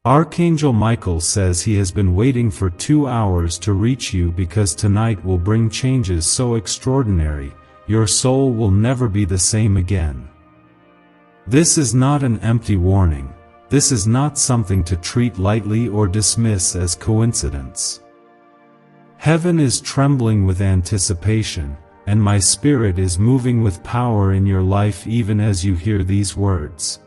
Archangel Michael says he has been waiting for 2 hours to reach you because tonight will bring changes so extraordinary, your soul will never be the same again. This is not an empty warning. This is not something to treat lightly or dismiss as coincidence. Heaven is trembling with anticipation, and my spirit is moving with power in your life even as you hear these words.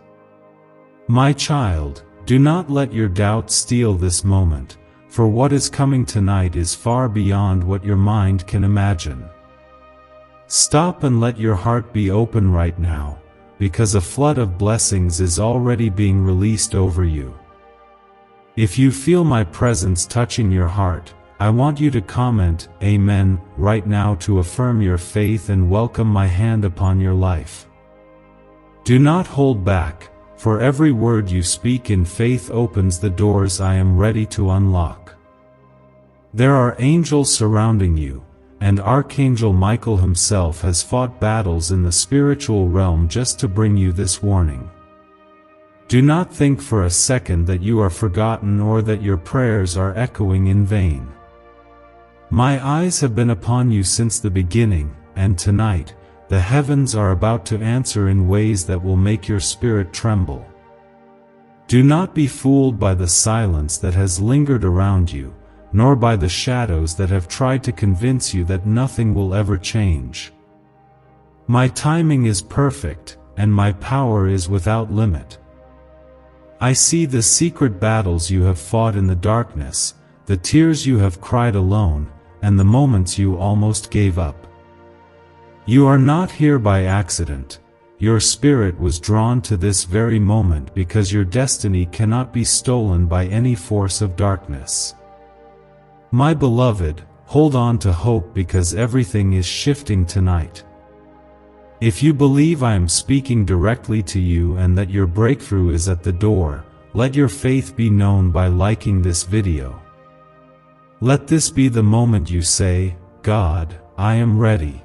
My child, do not let your doubt steal this moment, for what is coming tonight is far beyond what your mind can imagine. Stop and let your heart be open right now, because a flood of blessings is already being released over you. If you feel my presence touching your heart, I want you to comment, Amen, right now to affirm your faith and welcome my hand upon your life. Do not hold back, for every word you speak in faith opens the doors I am ready to unlock. There are angels surrounding you, and Archangel Michael himself has fought battles in the spiritual realm just to bring you this warning. Do not think for a second that you are forgotten or that your prayers are echoing in vain. My eyes have been upon you since the beginning, and tonight, the heavens are about to answer in ways that will make your spirit tremble. Do not be fooled by the silence that has lingered around you, nor by the shadows that have tried to convince you that nothing will ever change. My timing is perfect, and my power is without limit. I see the secret battles you have fought in the darkness, the tears you have cried alone, and the moments you almost gave up. You are not here by accident. Your spirit was drawn to this very moment because your destiny cannot be stolen by any force of darkness. My beloved, hold on to hope because everything is shifting tonight. If you believe I am speaking directly to you and that your breakthrough is at the door, let your faith be known by liking this video. Let this be the moment you say, God, I am ready.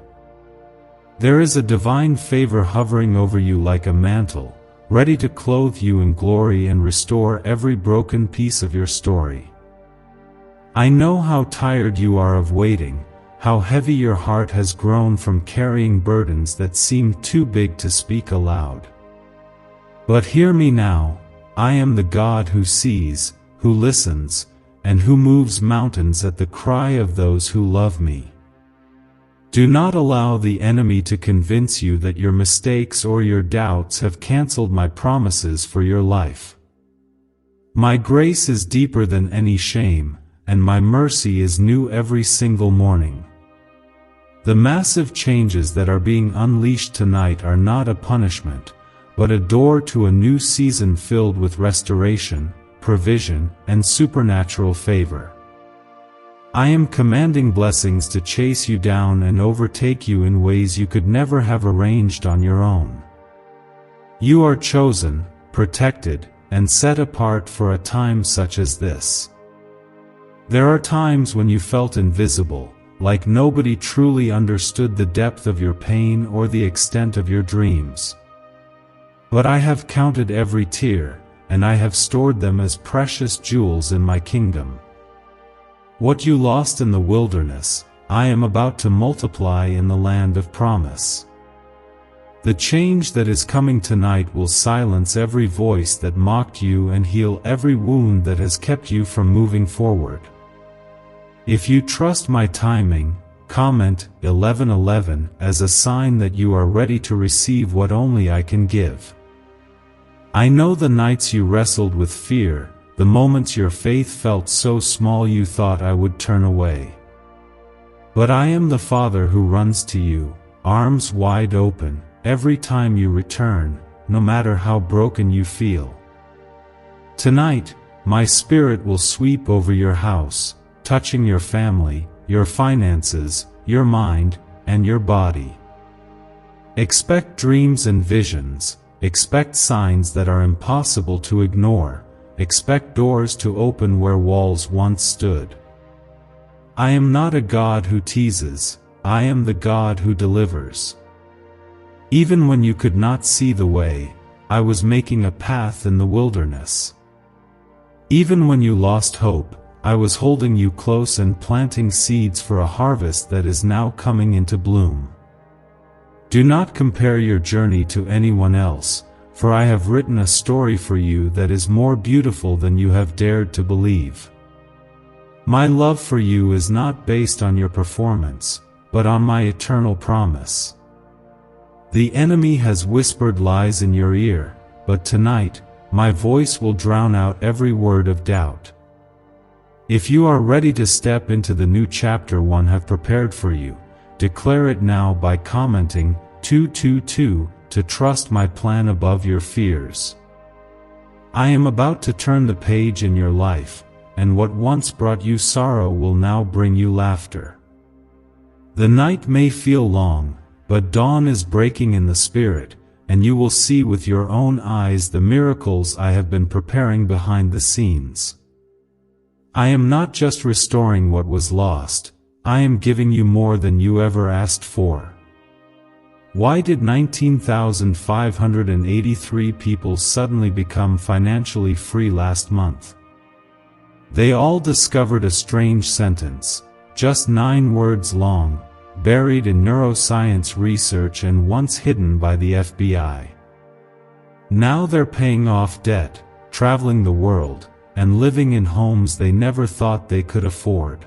There is a divine favor hovering over you like a mantle, ready to clothe you in glory and restore every broken piece of your story. I know how tired you are of waiting, how heavy your heart has grown from carrying burdens that seem too big to speak aloud. But hear me now, I am the God who sees, who listens, and who moves mountains at the cry of those who love me. Do not allow the enemy to convince you that your mistakes or your doubts have canceled my promises for your life. My grace is deeper than any shame, and my mercy is new every single morning. The massive changes that are being unleashed tonight are not a punishment, but a door to a new season filled with restoration, provision, and supernatural favor. I am commanding blessings to chase you down and overtake you in ways you could never have arranged on your own. You are chosen, protected, and set apart for a time such as this. There are times when you felt invisible, like nobody truly understood the depth of your pain or the extent of your dreams. But I have counted every tear, and I have stored them as precious jewels in my kingdom. What you lost in the wilderness, I am about to multiply in the land of promise. The change that is coming tonight will silence every voice that mocked you and heal every wound that has kept you from moving forward. If you trust my timing, comment 1111 as a sign that you are ready to receive what only I can give. I know the nights you wrestled with fear, the moments your faith felt so small you thought I would turn away. But I am the Father who runs to you, arms wide open, every time you return, no matter how broken you feel. Tonight, my Spirit will sweep over your house, touching your family, your finances, your mind, and your body. Expect dreams and visions, expect signs that are impossible to ignore. Expect doors to open where walls once stood. I am not a God who teases, I am the God who delivers. Even when you could not see the way, I was making a path in the wilderness. Even when you lost hope, I was holding you close and planting seeds for a harvest that is now coming into bloom. Do not compare your journey to anyone else, for I have written a story for you that is more beautiful than you have dared to believe. My love for you is not based on your performance, but on my eternal promise. The enemy has whispered lies in your ear, but tonight, my voice will drown out every word of doubt. If you are ready to step into the new chapter I have prepared for you, declare it now by commenting 222 to trust my plan above your fears. I am about to turn the page in your life, and what once brought you sorrow will now bring you laughter. The night may feel long, but dawn is breaking in the spirit, and you will see with your own eyes the miracles I have been preparing behind the scenes. I am not just restoring what was lost, I am giving you more than you ever asked for. Why did 19,583 people suddenly become financially free last month? They all discovered a strange sentence, just 9 words long, buried in neuroscience research and once hidden by the FBI. Now they're paying off debt, traveling the world, and living in homes they never thought they could afford.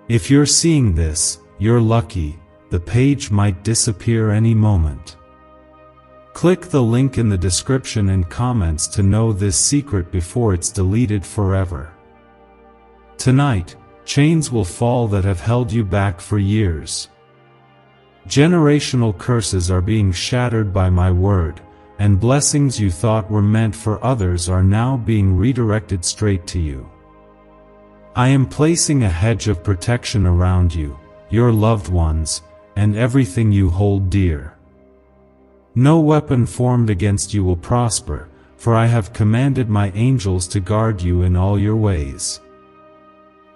If you're seeing this, you're lucky, the page might disappear any moment. Click the link in the description and comments to know this secret before it's deleted forever. Tonight, chains will fall that have held you back for years. Generational curses are being shattered by my word, and blessings you thought were meant for others are now being redirected straight to you. I am placing a hedge of protection around you, your loved ones, and everything you hold dear. No weapon formed against you will prosper, for I have commanded my angels to guard you in all your ways.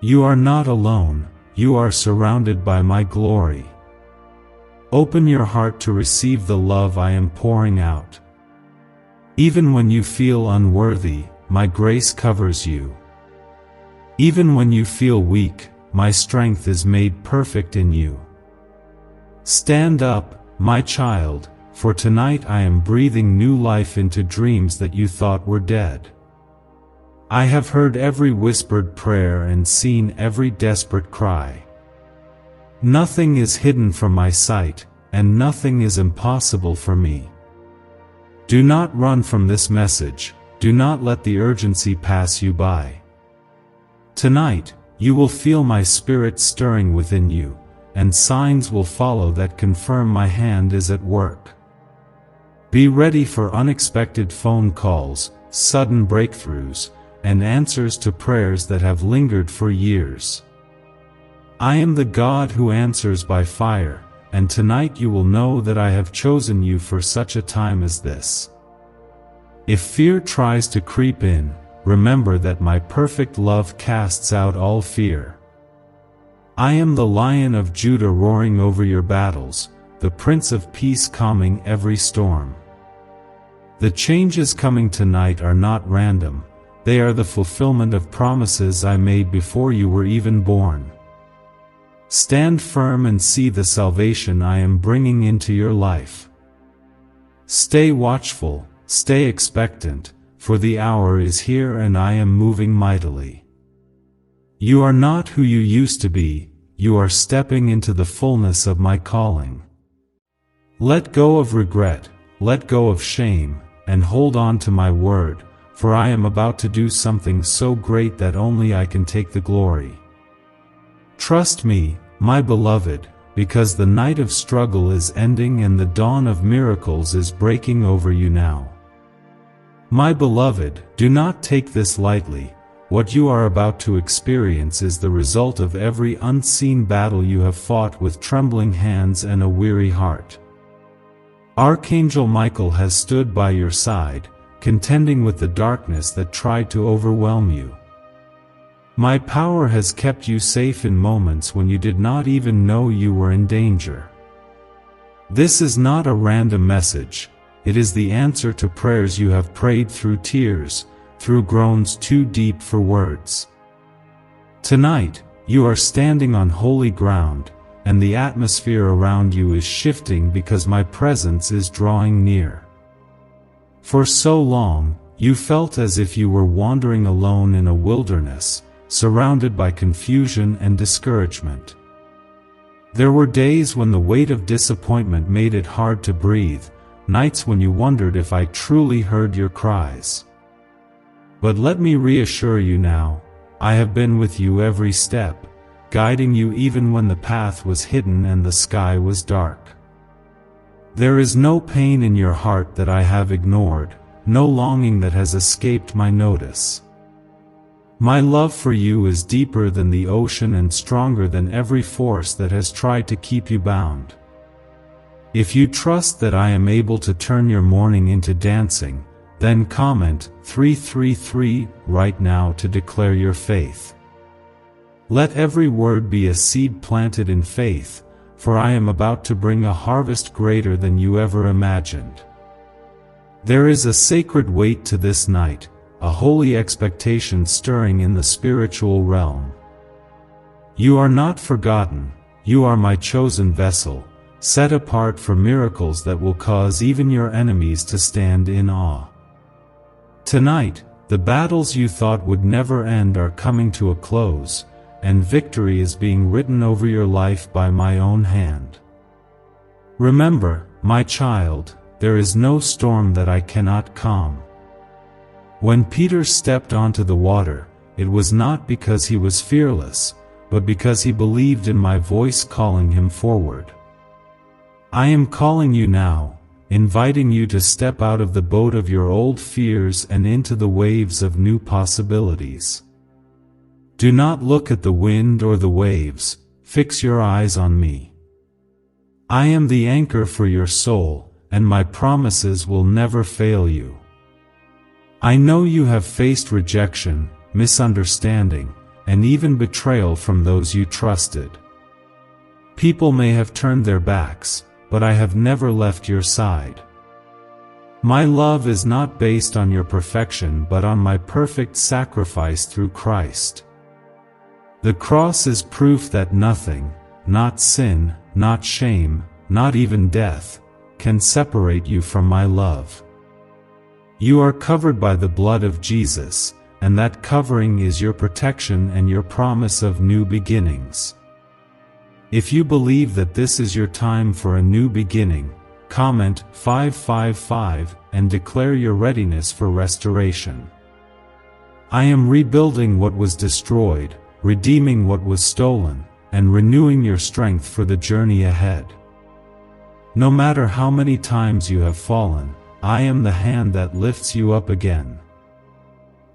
You are not alone, you are surrounded by my glory. Open your heart to receive the love I am pouring out. Even when you feel unworthy, my grace covers you. Even when you feel weak, my strength is made perfect in you. Stand up, my child, for tonight I am breathing new life into dreams that you thought were dead. I have heard every whispered prayer and seen every desperate cry. Nothing is hidden from my sight, and nothing is impossible for me. Do not run from this message, do not let the urgency pass you by. Tonight, you will feel my spirit stirring within you, and signs will follow that confirm my hand is at work. Be ready for unexpected phone calls, sudden breakthroughs, and answers to prayers that have lingered for years. I am the God who answers by fire, and tonight you will know that I have chosen you for such a time as this. If fear tries to creep in, remember that my perfect love casts out all fear. I am the Lion of Judah roaring over your battles, the Prince of Peace calming every storm. The changes coming tonight are not random, they are the fulfillment of promises I made before you were even born. Stand firm and see the salvation I am bringing into your life. Stay watchful, stay expectant, for the hour is here and I am moving mightily. You are not who you used to be, you are stepping into the fullness of my calling. Let go of regret, let go of shame, and hold on to my word, for I am about to do something so great that only I can take the glory. Trust me, my beloved, because the night of struggle is ending and the dawn of miracles is breaking over you now. My beloved, do not take this lightly. What you are about to experience is the result of every unseen battle you have fought with trembling hands and a weary heart. Archangel Michael has stood by your side, contending with the darkness that tried to overwhelm you. My power has kept you safe in moments when you did not even know you were in danger. This is not a random message, it is the answer to prayers you have prayed through tears, through groans too deep for words. Tonight, you are standing on holy ground, and the atmosphere around you is shifting because my presence is drawing near. For so long, you felt as if you were wandering alone in a wilderness, surrounded by confusion and discouragement. There were days when the weight of disappointment made it hard to breathe, nights when you wondered if I truly heard your cries. But let me reassure you now, I have been with you every step, guiding you even when the path was hidden and the sky was dark. There is no pain in your heart that I have ignored, no longing that has escaped my notice. My love for you is deeper than the ocean and stronger than every force that has tried to keep you bound. If you trust that I am able to turn your mourning into dancing, then comment 333 right now to declare your faith. Let every word be a seed planted in faith, for I am about to bring a harvest greater than you ever imagined. There is a sacred weight to this night, a holy expectation stirring in the spiritual realm. You are not forgotten, you are my chosen vessel, set apart for miracles that will cause even your enemies to stand in awe. Tonight, the battles you thought would never end are coming to a close, and victory is being written over your life by my own hand. Remember, my child, there is no storm that I cannot calm. When Peter stepped onto the water, it was not because he was fearless, but because he believed in my voice calling him forward. I am calling you now, inviting you to step out of the boat of your old fears and into the waves of new possibilities. Do not look at the wind or the waves, fix your eyes on me. I am the anchor for your soul, and my promises will never fail you. I know you have faced rejection, misunderstanding, and even betrayal from those you trusted. People may have turned their backs, but I have never left your side. My love is not based on your perfection but on my perfect sacrifice through Christ. The cross is proof that nothing, not sin, not shame, not even death, can separate you from my love. You are covered by the blood of Jesus, and that covering is your protection and your promise of new beginnings. If you believe that this is your time for a new beginning, comment 555 and declare your readiness for restoration. I am rebuilding what was destroyed, redeeming what was stolen, and renewing your strength for the journey ahead. No matter how many times you have fallen, I am the hand that lifts you up again.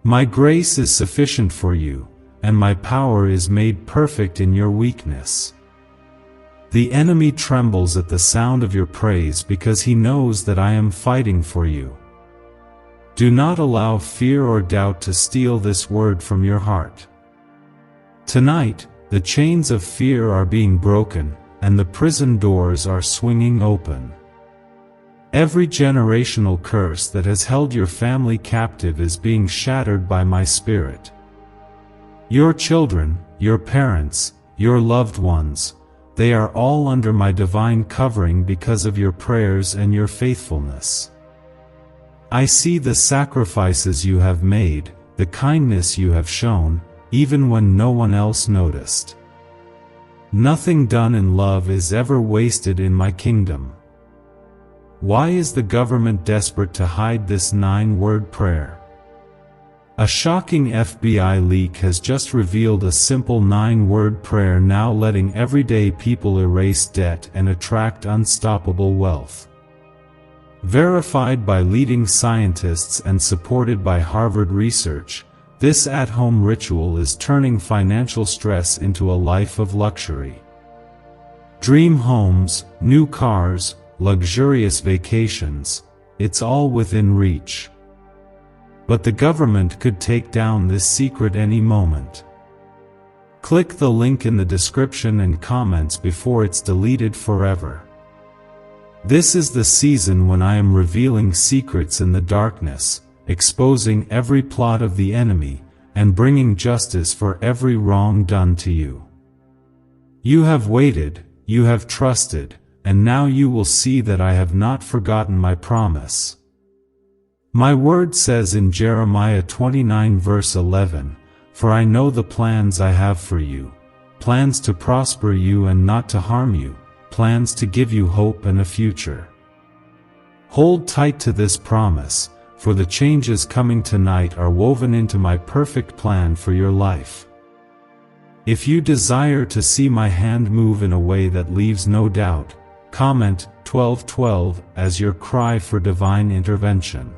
My grace is sufficient for you, and my power is made perfect in your weakness. The enemy trembles at the sound of your praise because he knows that I am fighting for you. Do not allow fear or doubt to steal this word from your heart. Tonight, the chains of fear are being broken, and the prison doors are swinging open. Every generational curse that has held your family captive is being shattered by my Spirit. Your children, your parents, your loved ones, they are all under my divine covering because of your prayers and your faithfulness. I see the sacrifices you have made, the kindness you have shown, even when no one else noticed. Nothing done in love is ever wasted in my kingdom. Why is the government desperate to hide this 9-word prayer? A shocking FBI leak has just revealed a simple 9-word prayer now letting everyday people erase debt and attract unstoppable wealth. Verified by leading scientists and supported by Harvard research, this at-home ritual is turning financial stress into a life of luxury. Dream homes, new cars, luxurious vacations, it's all within reach. But the government could take down this secret any moment. Click the link in the description and comments before it's deleted forever. This is the season when I am revealing secrets in the darkness, exposing every plot of the enemy, and bringing justice for every wrong done to you. You have waited, you have trusted, and now you will see that I have not forgotten my promise. My word says in Jeremiah 29 verse 11, "For I know the plans I have for you, plans to prosper you and not to harm you, plans to give you hope and a future." Hold tight to this promise, for the changes coming tonight are woven into my perfect plan for your life. If you desire to see my hand move in a way that leaves no doubt, comment 1212 as your cry for divine intervention.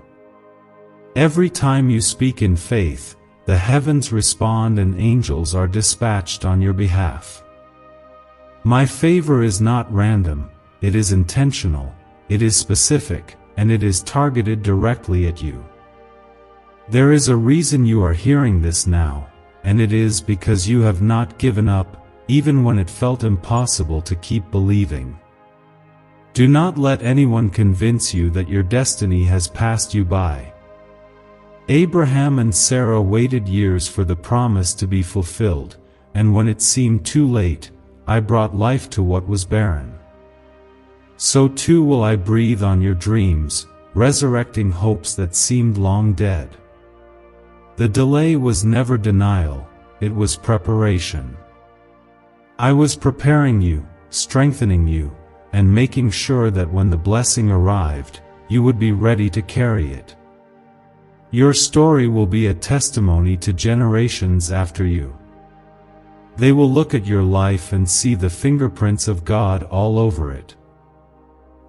Every time you speak in faith, the heavens respond and angels are dispatched on your behalf. My favor is not random, it is intentional, it is specific, and it is targeted directly at you. There is a reason you are hearing this now, and it is because you have not given up, even when it felt impossible to keep believing. Do not let anyone convince you that your destiny has passed you by. Abraham and Sarah waited years for the promise to be fulfilled, and when it seemed too late, I brought life to what was barren. So too will I breathe on your dreams, resurrecting hopes that seemed long dead. The delay was never denial, it was preparation. I was preparing you, strengthening you, and making sure that when the blessing arrived, you would be ready to carry it. Your story will be a testimony to generations after you. They will look at your life and see the fingerprints of God all over it.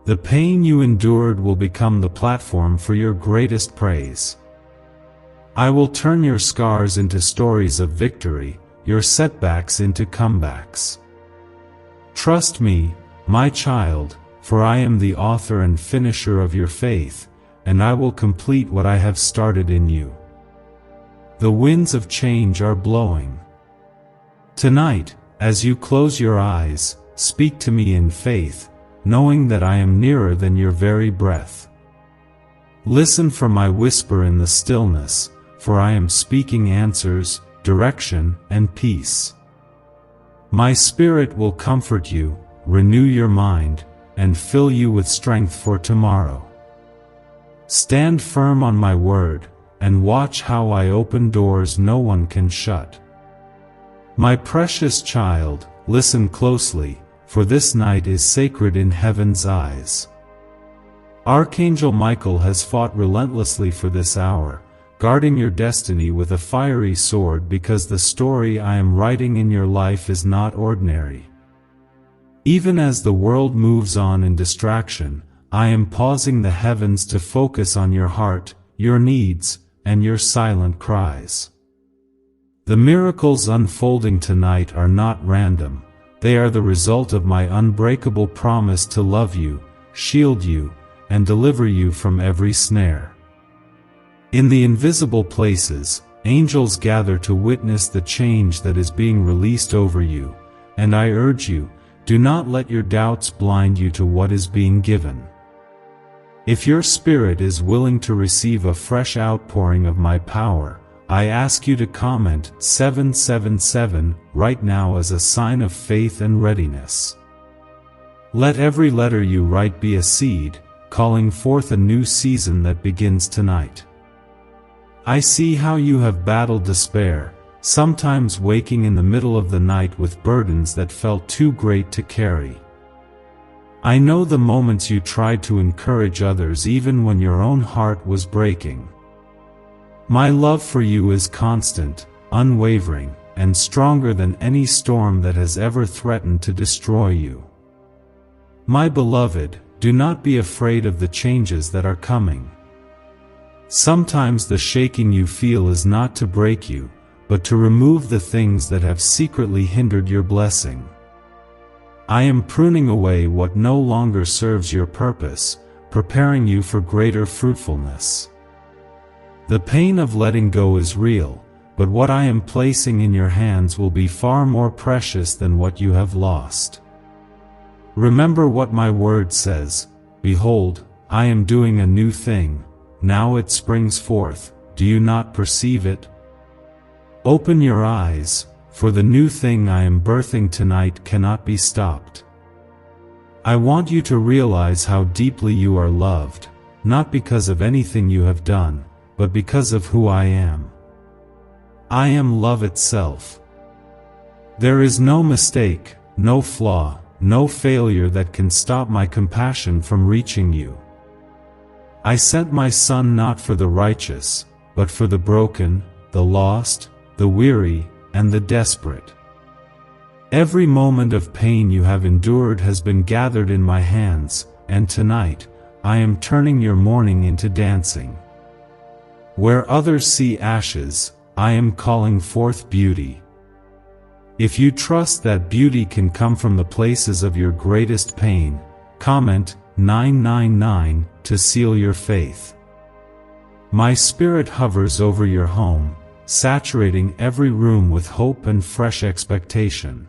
The pain you endured will become the platform for your greatest praise. I will turn your scars into stories of victory, your setbacks into comebacks. Trust me, my child, for I am the author and finisher of your faith, and I will complete what I have started in you. The winds of change are blowing. Tonight, as you close your eyes, speak to me in faith, knowing that I am nearer than your very breath. Listen for my whisper in the stillness, for I am speaking answers, direction, and peace. My spirit will comfort you, renew your mind, and fill you with strength for tomorrow. Stand firm on my word, and watch how I open doors no one can shut. My precious child, listen closely, for this night is sacred in heaven's eyes. Archangel Michael has fought relentlessly for this hour, guarding your destiny with a fiery sword, because the story I am writing in your life is not ordinary. Even as the world moves on in distraction, I am pausing the heavens to focus on your heart, your needs, and your silent cries. The miracles unfolding tonight are not random, they are the result of my unbreakable promise to love you, shield you, and deliver you from every snare. In the invisible places, angels gather to witness the change that is being released over you, and I urge you, do not let your doubts blind you to what is being given. If your spirit is willing to receive a fresh outpouring of my power, I ask you to comment 777 right now as a sign of faith and readiness. Let every letter you write be a seed, calling forth a new season that begins tonight. I see how you have battled despair, sometimes waking in the middle of the night with burdens that felt too great to carry. I know the moments you tried to encourage others even when your own heart was breaking. My love for you is constant, unwavering, and stronger than any storm that has ever threatened to destroy you. My beloved, do not be afraid of the changes that are coming. Sometimes the shaking you feel is not to break you, but to remove the things that have secretly hindered your blessing. I am pruning away what no longer serves your purpose, preparing you for greater fruitfulness. The pain of letting go is real, but what I am placing in your hands will be far more precious than what you have lost. Remember what my word says, behold, I am doing a new thing, now it springs forth, do you not perceive it? Open your eyes, for the new thing I am birthing tonight cannot be stopped. I want you to realize how deeply you are loved, not because of anything you have done, but because of who I am. I am love itself. There is no mistake, no flaw, no failure that can stop my compassion from reaching you. I sent my Son not for the righteous, but for the broken, the lost, the weary, and the desperate. Every moment of pain you have endured has been gathered in my hands, and tonight, I am turning your mourning into dancing. Where others see ashes, I am calling forth beauty. If you trust that beauty can come from the places of your greatest pain, comment 999 to seal your faith. My Spirit hovers over your home, saturating every room with hope and fresh expectation.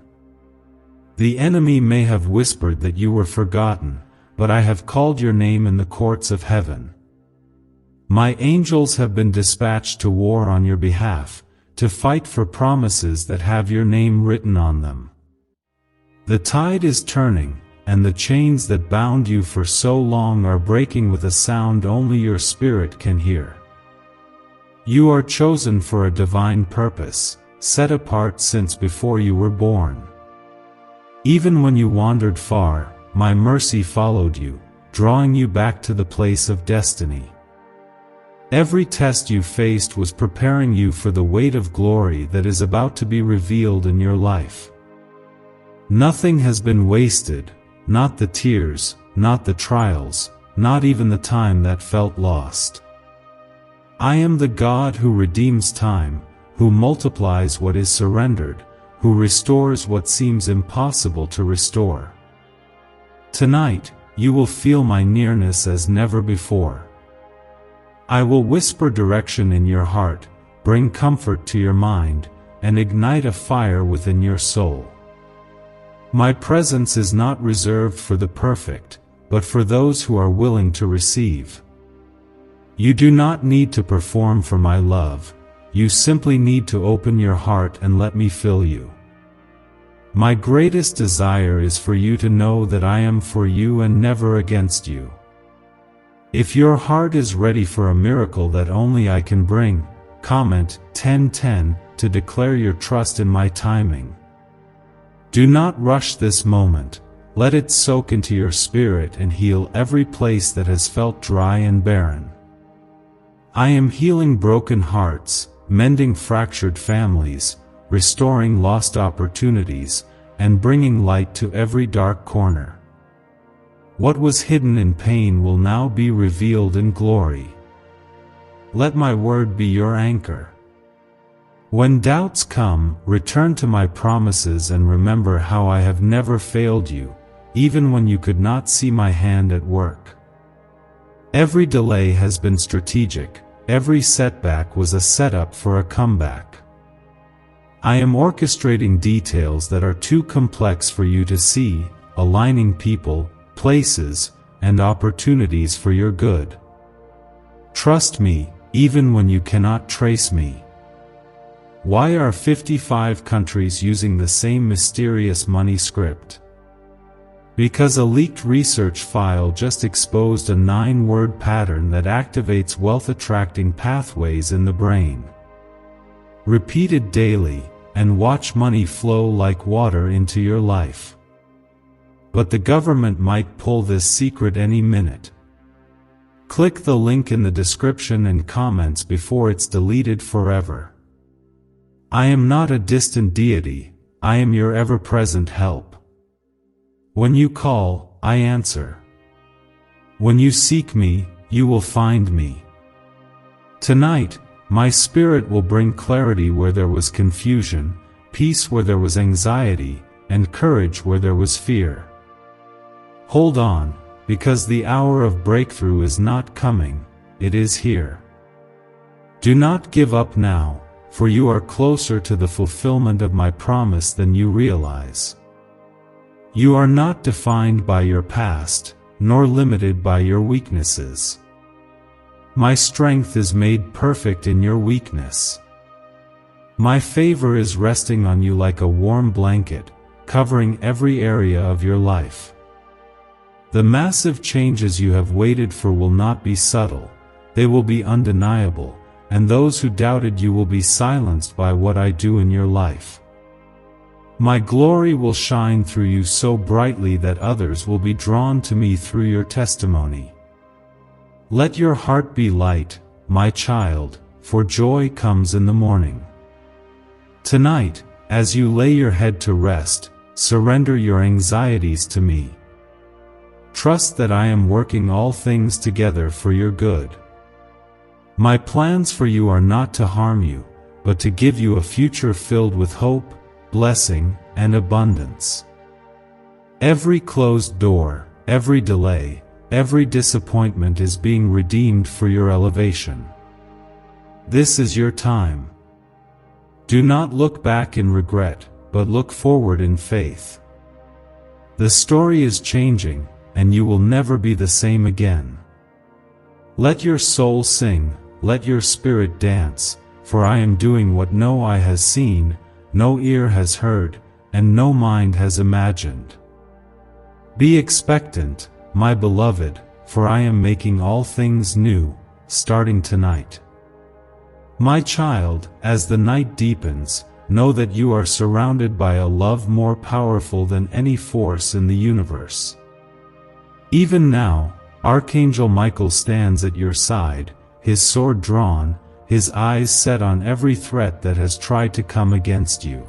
The enemy may have whispered that you were forgotten, but I have called your name in the courts of heaven. My angels have been dispatched to war on your behalf, to fight for promises that have your name written on them. The tide is turning, and the chains that bound you for so long are breaking with a sound only your spirit can hear. You are chosen for a divine purpose, set apart since before you were born. Even when you wandered far, my mercy followed you, drawing you back to the place of destiny. Every test you faced was preparing you for the weight of glory that is about to be revealed in your life. Nothing has been wasted, not the tears, not the trials, not even the time that felt lost. I am the God who redeems time, who multiplies what is surrendered, who restores what seems impossible to restore. Tonight, you will feel my nearness as never before. I will whisper direction in your heart, bring comfort to your mind, and ignite a fire within your soul. My presence is not reserved for the perfect, but for those who are willing to receive. You do not need to perform for my love, you simply need to open your heart and let me fill you. My greatest desire is for you to know that I am for you and never against you. If your heart is ready for a miracle that only I can bring, comment 1010 to declare your trust in my timing. Do not rush this moment, let it soak into your spirit and heal every place that has felt dry and barren. I am healing broken hearts, mending fractured families, restoring lost opportunities, and bringing light to every dark corner. What was hidden in pain will now be revealed in glory. Let my word be your anchor. When doubts come, return to my promises and remember how I have never failed you, even when you could not see my hand at work. Every delay has been strategic, every setback was a setup for a comeback. I am orchestrating details that are too complex for you to see, aligning people, places, and opportunities for your good. Trust me, even when you cannot trace me. Why are 55 countries using the same mysterious money script? Because a leaked research file just exposed a 9-word pattern that activates wealth-attracting pathways in the brain. Repeat it daily, and watch money flow like water into your life. But the government might pull this secret any minute. Click the link in the description and comments before it's deleted forever. I am not a distant deity, I am your ever-present help. When you call, I answer. When you seek me, you will find me. Tonight, my spirit will bring clarity where there was confusion, peace where there was anxiety, and courage where there was fear. Hold on, because the hour of breakthrough is not coming, it is here. Do not give up now, for you are closer to the fulfillment of my promise than you realize. You are not defined by your past, nor limited by your weaknesses. My strength is made perfect in your weakness. My favor is resting on you like a warm blanket, covering every area of your life. The massive changes you have waited for will not be subtle, they will be undeniable, and those who doubted you will be silenced by what I do in your life. My glory will shine through you so brightly that others will be drawn to me through your testimony. Let your heart be light, my child, for joy comes in the morning. Tonight, as you lay your head to rest, surrender your anxieties to me. Trust that I am working all things together for your good. My plans for you are not to harm you, but to give you a future filled with hope, blessing, and abundance. Every closed door, every delay, every disappointment is being redeemed for your elevation. This is your time. Do not look back in regret, but look forward in faith. The story is changing, and you will never be the same again. Let your soul sing, let your spirit dance, for I am doing what no eye has seen, no ear has heard, and no mind has imagined. Be expectant, my beloved, for I am making all things new, starting tonight. My child, as the night deepens, know that you are surrounded by a love more powerful than any force in the universe. Even now, Archangel Michael stands at your side, his sword drawn, his eyes set on every threat that has tried to come against you.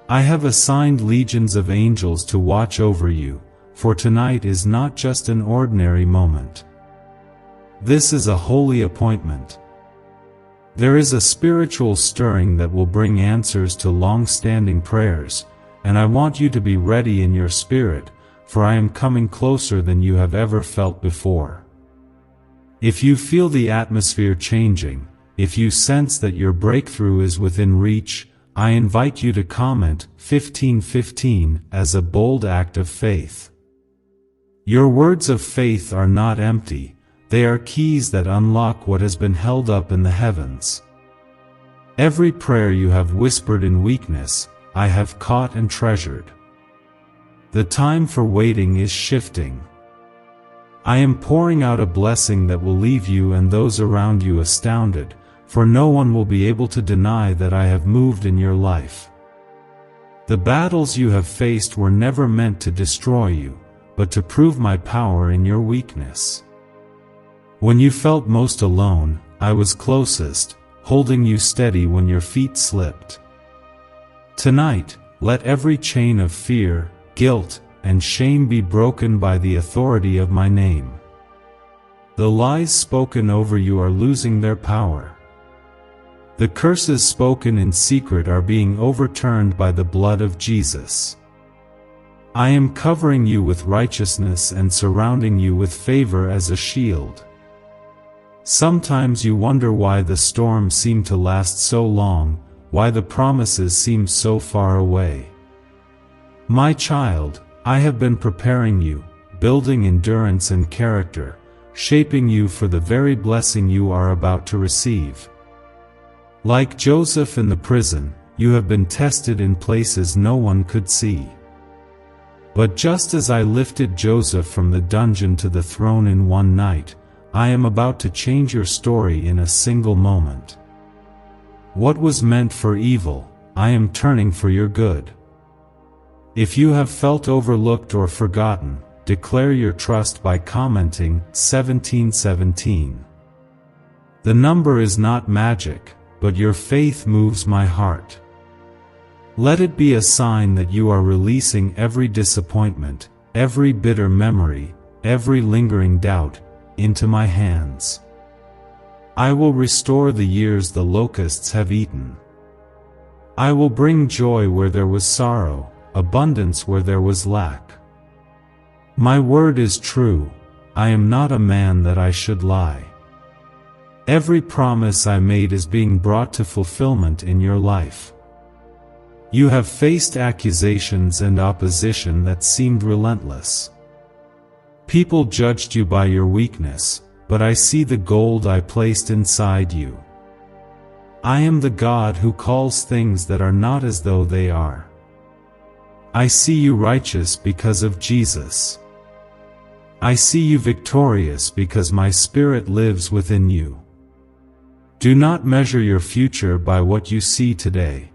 I have assigned legions of angels to watch over you, for tonight is not just an ordinary moment. This is a holy appointment. There is a spiritual stirring that will bring answers to long-standing prayers, and I want you to be ready in your spirit, for I am coming closer than you have ever felt before. If you feel the atmosphere changing, if you sense that your breakthrough is within reach, I invite you to comment 1515 as a bold act of faith. Your words of faith are not empty, they are keys that unlock what has been held up in the heavens. Every prayer you have whispered in weakness, I have caught and treasured. The time for waiting is shifting. I am pouring out a blessing that will leave you and those around you astounded, for no one will be able to deny that I have moved in your life. The battles you have faced were never meant to destroy you, but to prove my power in your weakness. When you felt most alone, I was closest, holding you steady when your feet slipped. Tonight, let every chain of fear, guilt, and shame be broken by the authority of my name. The lies spoken over you are losing their power. The curses spoken in secret are being overturned by the blood of Jesus. I am covering you with righteousness and surrounding you with favor as a shield. Sometimes you wonder why the storms seem to last so long, why the promises seem so far away. My child, I have been preparing you, building endurance and character, shaping you for the very blessing you are about to receive. Like Joseph in the prison, you have been tested in places no one could see. But just as I lifted Joseph from the dungeon to the throne in one night, I am about to change your story in a single moment. What was meant for evil, I am turning for your good. If you have felt overlooked or forgotten, declare your trust by commenting 1717. The number is not magic, but your faith moves my heart. Let it be a sign that you are releasing every disappointment, every bitter memory, every lingering doubt, into my hands. I will restore the years the locusts have eaten. I will bring joy where there was sorrow, abundance where there was lack. My word is true, I am not a man that I should lie. Every promise I made is being brought to fulfillment in your life. You have faced accusations and opposition that seemed relentless. People judged you by your weakness, but I see the gold I placed inside you. I am the God who calls things that are not as though they are. I see you righteous because of Jesus. I see you victorious because my Spirit lives within you. Do not measure your future by what you see today.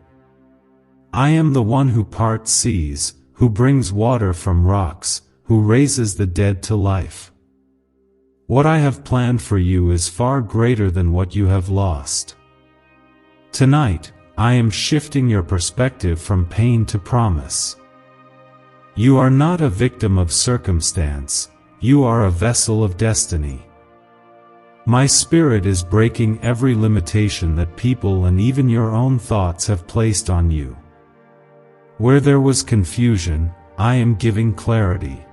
I am the one who parts seas, who brings water from rocks, who raises the dead to life. What I have planned for you is far greater than what you have lost. Tonight, I am shifting your perspective from pain to promise. You are not a victim of circumstance, you are a vessel of destiny. My Spirit is breaking every limitation that people and even your own thoughts have placed on you. Where there was confusion, I am giving clarity.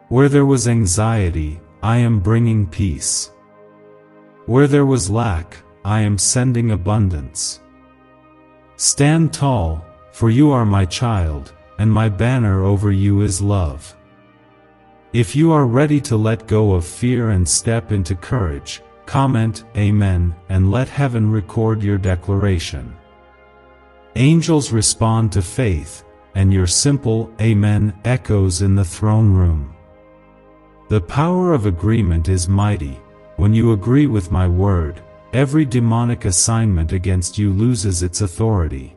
Where there was anxiety, I am bringing peace. Where there was lack, I am sending abundance. Stand tall, for you are my child, and my banner over you is love. If you are ready to let go of fear and step into courage, comment Amen and let heaven record your declaration. Angels respond to faith, and your simple Amen echoes in the throne room. The power of agreement is mighty. When you agree with my word, every demonic assignment against you loses its authority.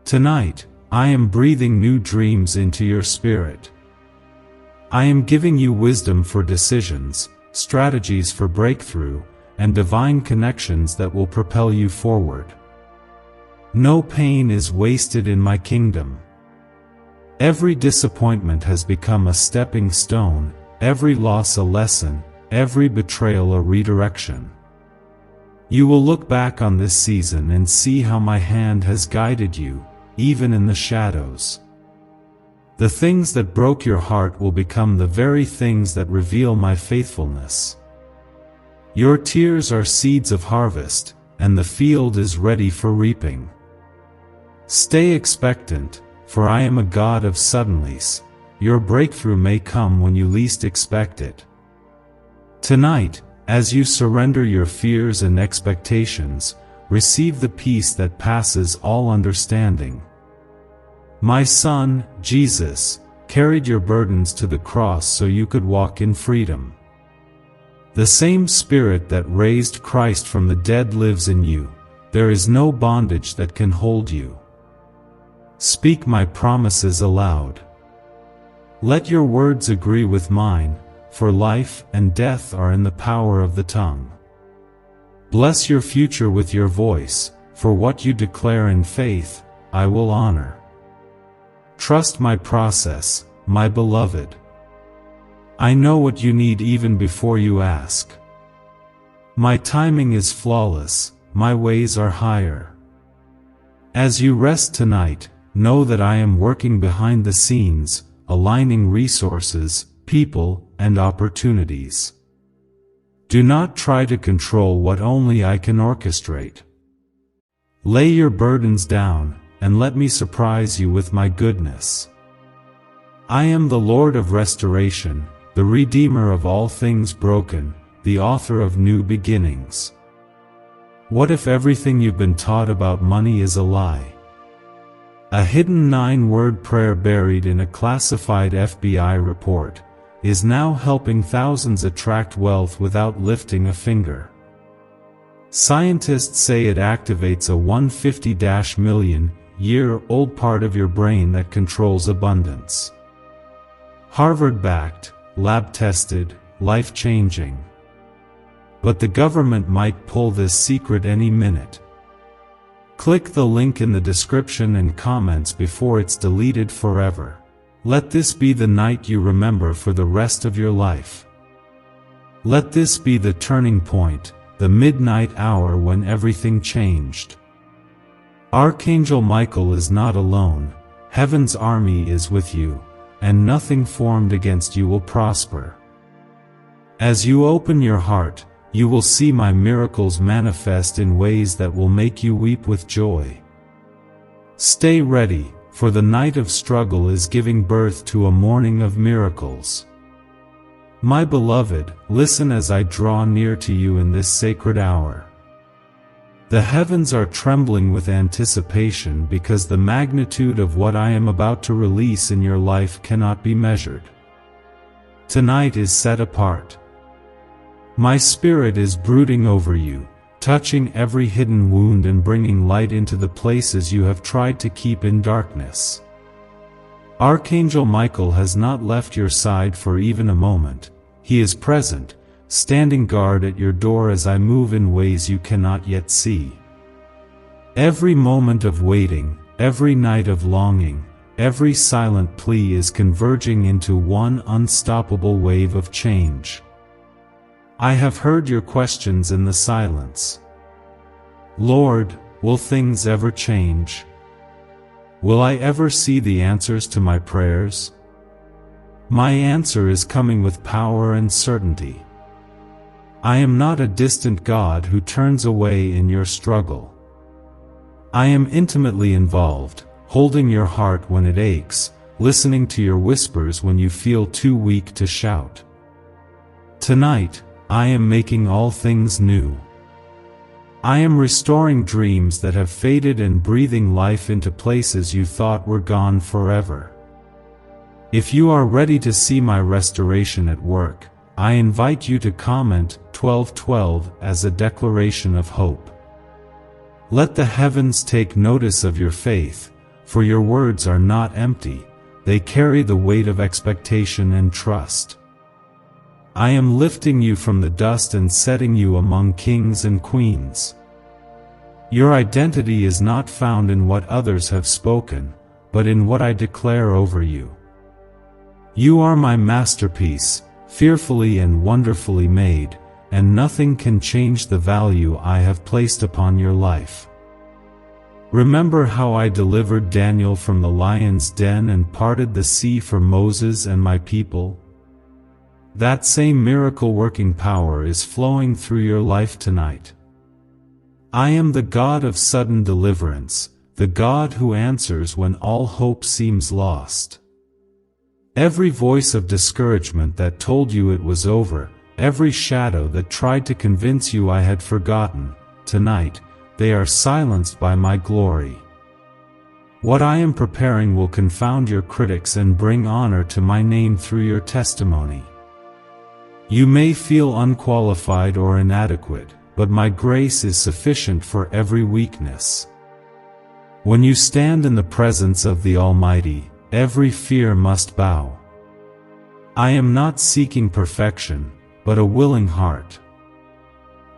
Tonight, I am breathing new dreams into your spirit. I am giving you wisdom for decisions, strategies for breakthrough, and divine connections that will propel you forward. No pain is wasted in my kingdom. Every disappointment has become a stepping stone, every loss a lesson, every betrayal a redirection. You will look back on this season and see how my hand has guided you, even in the shadows. The things that broke your heart will become the very things that reveal my faithfulness. Your tears are seeds of harvest, and the field is ready for reaping. Stay expectant, for I am a God of suddenlies. Your breakthrough may come when you least expect it. Tonight, as you surrender your fears and expectations, receive the peace that passes all understanding. My Son, Jesus, carried your burdens to the cross so you could walk in freedom. The same Spirit that raised Christ from the dead lives in you. There is no bondage that can hold you. Speak my promises aloud. Let your words agree with mine, for life and death are in the power of the tongue. Bless your future with your voice, for what you declare in faith, I will honor. Trust my process, my beloved. I know what you need even before you ask. My timing is flawless, my ways are higher. As you rest tonight, know that I am working behind the scenes, aligning resources, people, and opportunities. Do not try to control what only I can orchestrate. Lay your burdens down, and let me surprise you with my goodness. I am the Lord of restoration, the Redeemer of all things broken, the author of new beginnings. What if everything you've been taught about money is a lie? A hidden 9-word prayer buried in a classified FBI report is now helping thousands attract wealth without lifting a finger. Scientists say it activates a 150-million-year-old part of your brain that controls abundance. Harvard-backed, lab-tested, life-changing. But the government might pull this secret any minute. Click the link in the description and comments before it's deleted forever. Let this be the night you remember for the rest of your life. Let this be the turning point, the midnight hour when everything changed. Archangel Michael is not alone, heaven's army is with you, and nothing formed against you will prosper. As you open your heart, you will see my miracles manifest in ways that will make you weep with joy. Stay ready, for the night of struggle is giving birth to a morning of miracles. My beloved, listen as I draw near to you in this sacred hour. The heavens are trembling with anticipation because the magnitude of what I am about to release in your life cannot be measured. Tonight is set apart. My Spirit is brooding over you, touching every hidden wound and bringing light into the places you have tried to keep in darkness. Archangel Michael has not left your side for even a moment. He is present, standing guard at your door as I move in ways you cannot yet see. Every moment of waiting, every night of longing, every silent plea is converging into one unstoppable wave of change. I have heard your questions in the silence. Lord, will things ever change? Will I ever see the answers to my prayers? My answer is coming with power and certainty. I am not a distant God who turns away in your struggle. I am intimately involved, holding your heart when it aches, listening to your whispers when you feel too weak to shout. Tonight, I am making all things new. I am restoring dreams that have faded and breathing life into places you thought were gone forever. If you are ready to see my restoration at work, I invite you to comment 1212 as a declaration of hope. Let the heavens take notice of your faith, for your words are not empty, they carry the weight of expectation and trust. I am lifting you from the dust and setting you among kings and queens. Your identity is not found in what others have spoken, but in what I declare over you. You are my masterpiece, fearfully and wonderfully made, and nothing can change the value I have placed upon your life. Remember how I delivered Daniel from the lion's den and parted the sea for Moses and my people? That same miracle-working power is flowing through your life tonight. I am the God of sudden deliverance, the God who answers when all hope seems lost. Every voice of discouragement that told you it was over, every shadow that tried to convince you I had forgotten, tonight, they are silenced by my glory. What I am preparing will confound your critics and bring honor to my name through your testimony. You may feel unqualified or inadequate, but my grace is sufficient for every weakness. When you stand in the presence of the Almighty, every fear must bow. I am not seeking perfection, but a willing heart.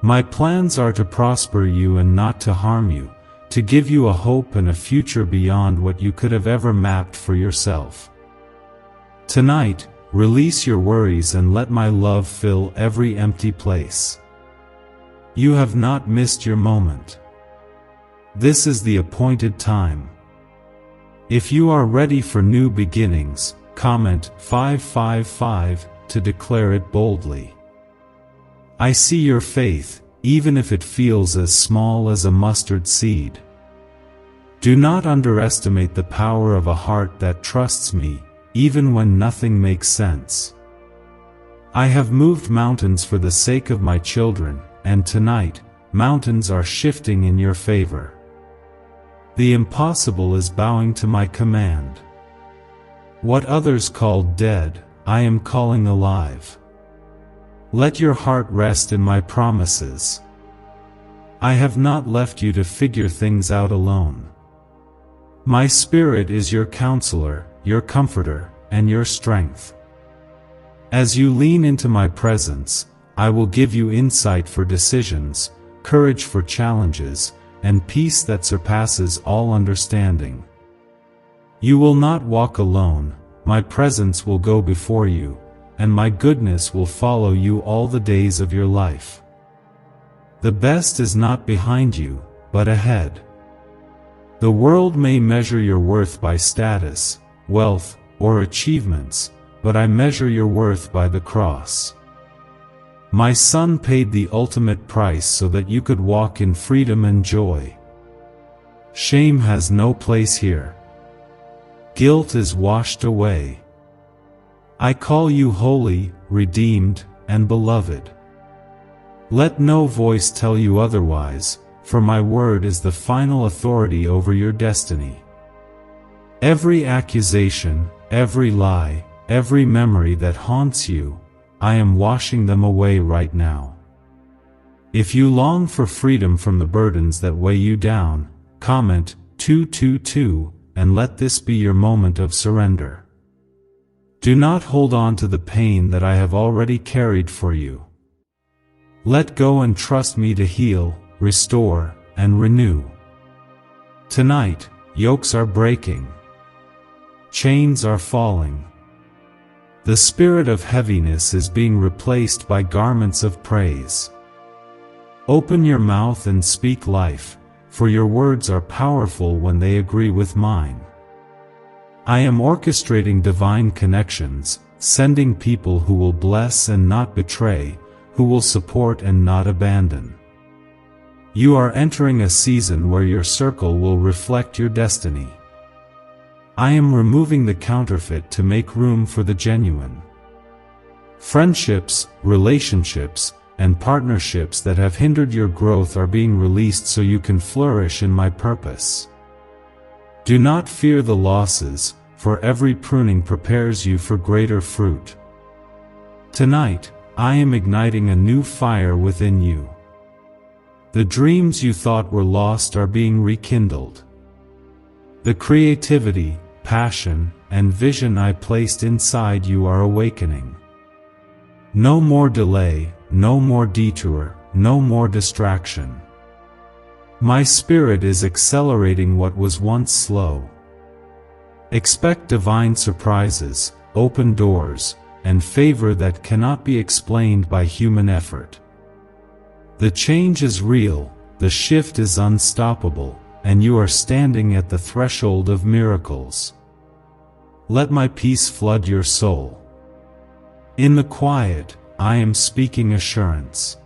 My plans are to prosper you and not to harm you, to give you a hope and a future beyond what you could have ever mapped for yourself. Tonight, release your worries and let my love fill every empty place. You have not missed your moment. This is the appointed time. If you are ready for new beginnings, comment 555 to declare it boldly. I see your faith, even if it feels as small as a mustard seed. Do not underestimate the power of a heart that trusts me, even when nothing makes sense. I have moved mountains for the sake of my children, and tonight, mountains are shifting in your favor. The impossible is bowing to my command. What others called dead, I am calling alive. Let your heart rest in my promises. I have not left you to figure things out alone. My Spirit is your counselor, your comforter, and your strength. As you lean into my presence, I will give you insight for decisions, courage for challenges, and peace that surpasses all understanding. You will not walk alone, my presence will go before you, and my goodness will follow you all the days of your life. The best is not behind you, but ahead. The world may measure your worth by status, wealth, or achievements, but I measure your worth by the cross. My Son paid the ultimate price so that you could walk in freedom and joy. Shame has no place here. Guilt is washed away. I call you holy, redeemed, and beloved. Let no voice tell you otherwise, for my word is the final authority over your destiny. Every accusation, every lie, every memory that haunts you, I am washing them away right now. If you long for freedom from the burdens that weigh you down, comment 222 and let this be your moment of surrender. Do not hold on to the pain that I have already carried for you. Let go and trust me to heal, restore, and renew. Tonight, yokes are breaking. Chains are falling. The spirit of heaviness is being replaced by garments of praise. Open your mouth and speak life, for your words are powerful when they agree with mine. I am orchestrating divine connections, sending people who will bless and not betray, who will support and not abandon. You are entering a season where your circle will reflect your destiny. I am removing the counterfeit to make room for the genuine. Friendships, relationships, and partnerships that have hindered your growth are being released so you can flourish in my purpose. Do not fear the losses, for every pruning prepares you for greater fruit. Tonight, I am igniting a new fire within you. The dreams you thought were lost are being rekindled. The creativity, passion, and vision I placed inside you are awakening. No more delay, no more detour, no more distraction. My spirit is accelerating what was once slow. Expect divine surprises, open doors, and favor that cannot be explained by human effort. The change is real, the shift is unstoppable, and you are standing at the threshold of miracles. Let my peace flood your soul. In the quiet, I am speaking assurance.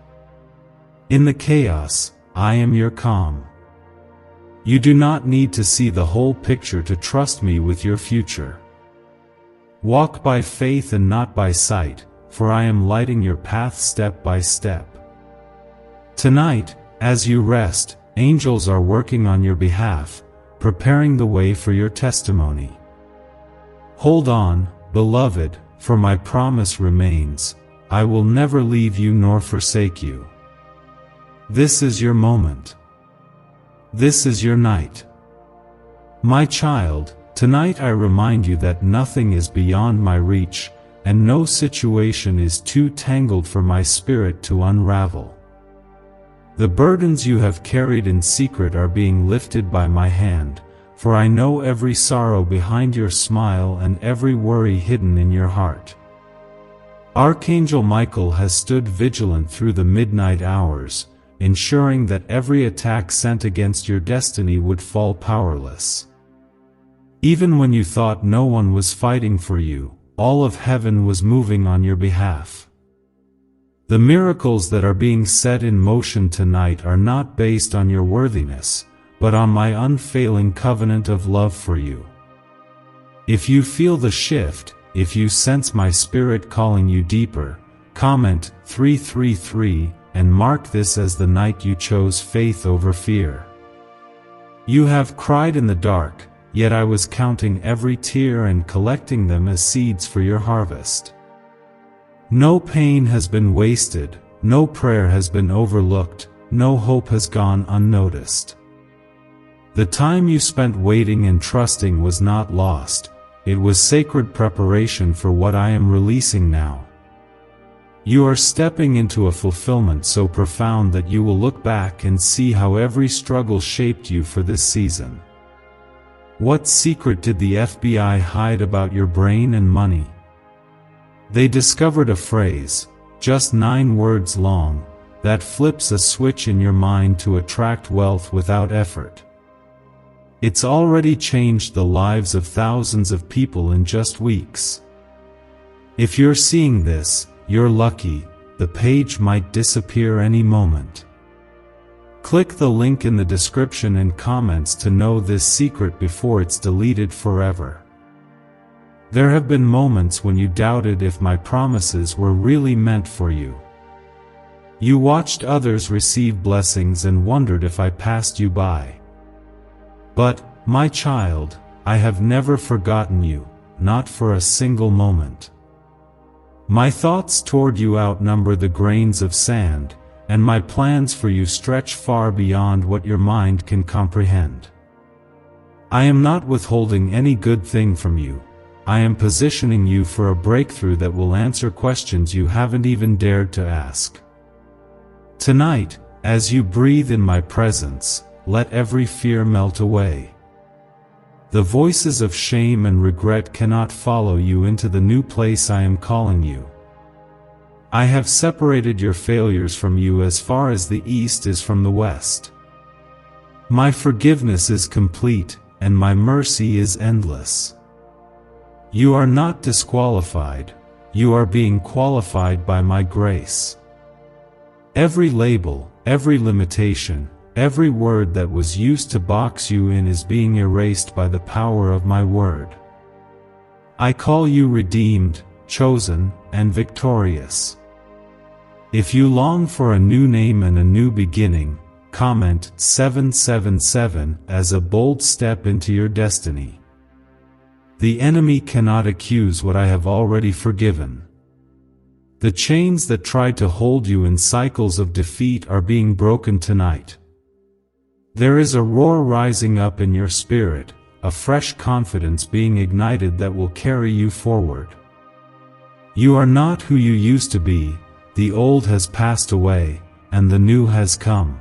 In the chaos, I am your calm. You do not need to see the whole picture to trust me with your future. Walk by faith and not by sight, for I am lighting your path step by step. Tonight, as you rest, angels are working on your behalf, preparing the way for your testimony. Hold on, beloved, for my promise remains, I will never leave you nor forsake you. This is your moment. This is your night. My child, tonight I remind you that nothing is beyond my reach, and no situation is too tangled for my spirit to unravel. The burdens you have carried in secret are being lifted by my hand, for I know every sorrow behind your smile and every worry hidden in your heart. Archangel Michael has stood vigilant through the midnight hours, ensuring that every attack sent against your destiny would fall powerless. Even when you thought no one was fighting for you, all of heaven was moving on your behalf. The miracles that are being set in motion tonight are not based on your worthiness, but on my unfailing covenant of love for you. If you feel the shift, if you sense my spirit calling you deeper, comment 333 and mark this as the night you chose faith over fear. You have cried in the dark, yet I was counting every tear and collecting them as seeds for your harvest. No pain has been wasted, no prayer has been overlooked, no hope has gone unnoticed. The time you spent waiting and trusting was not lost, it was sacred preparation for what I am releasing now. You are stepping into a fulfillment so profound that you will look back and see how every struggle shaped you for this season. What secret did the FBI hide about your brain and money? They discovered a phrase, just 9 words long, that flips a switch in your mind to attract wealth without effort. It's already changed the lives of thousands of people in just weeks. If you're seeing this, you're lucky, the page might disappear any moment. Click the link in the description and comments to know this secret before it's deleted forever. There have been moments when you doubted if my promises were really meant for you. You watched others receive blessings and wondered if I passed you by. But, my child, I have never forgotten you, not for a single moment. My thoughts toward you outnumber the grains of sand, and my plans for you stretch far beyond what your mind can comprehend. I am not withholding any good thing from you. I am positioning you for a breakthrough that will answer questions you haven't even dared to ask. Tonight, as you breathe in my presence, let every fear melt away. The voices of shame and regret cannot follow you into the new place I am calling you. I have separated your failures from you as far as the east is from the west. My forgiveness is complete, and my mercy is endless. You are not disqualified, you are being qualified by my grace. Every label, every limitation, every word that was used to box you in is being erased by the power of my word. I call you redeemed, chosen, and victorious. If you long for a new name and a new beginning, comment 777 as a bold step into your destiny. The enemy cannot accuse what I have already forgiven. The chains that tried to hold you in cycles of defeat are being broken tonight. There is a roar rising up in your spirit, a fresh confidence being ignited that will carry you forward. You are not who you used to be, the old has passed away, and the new has come.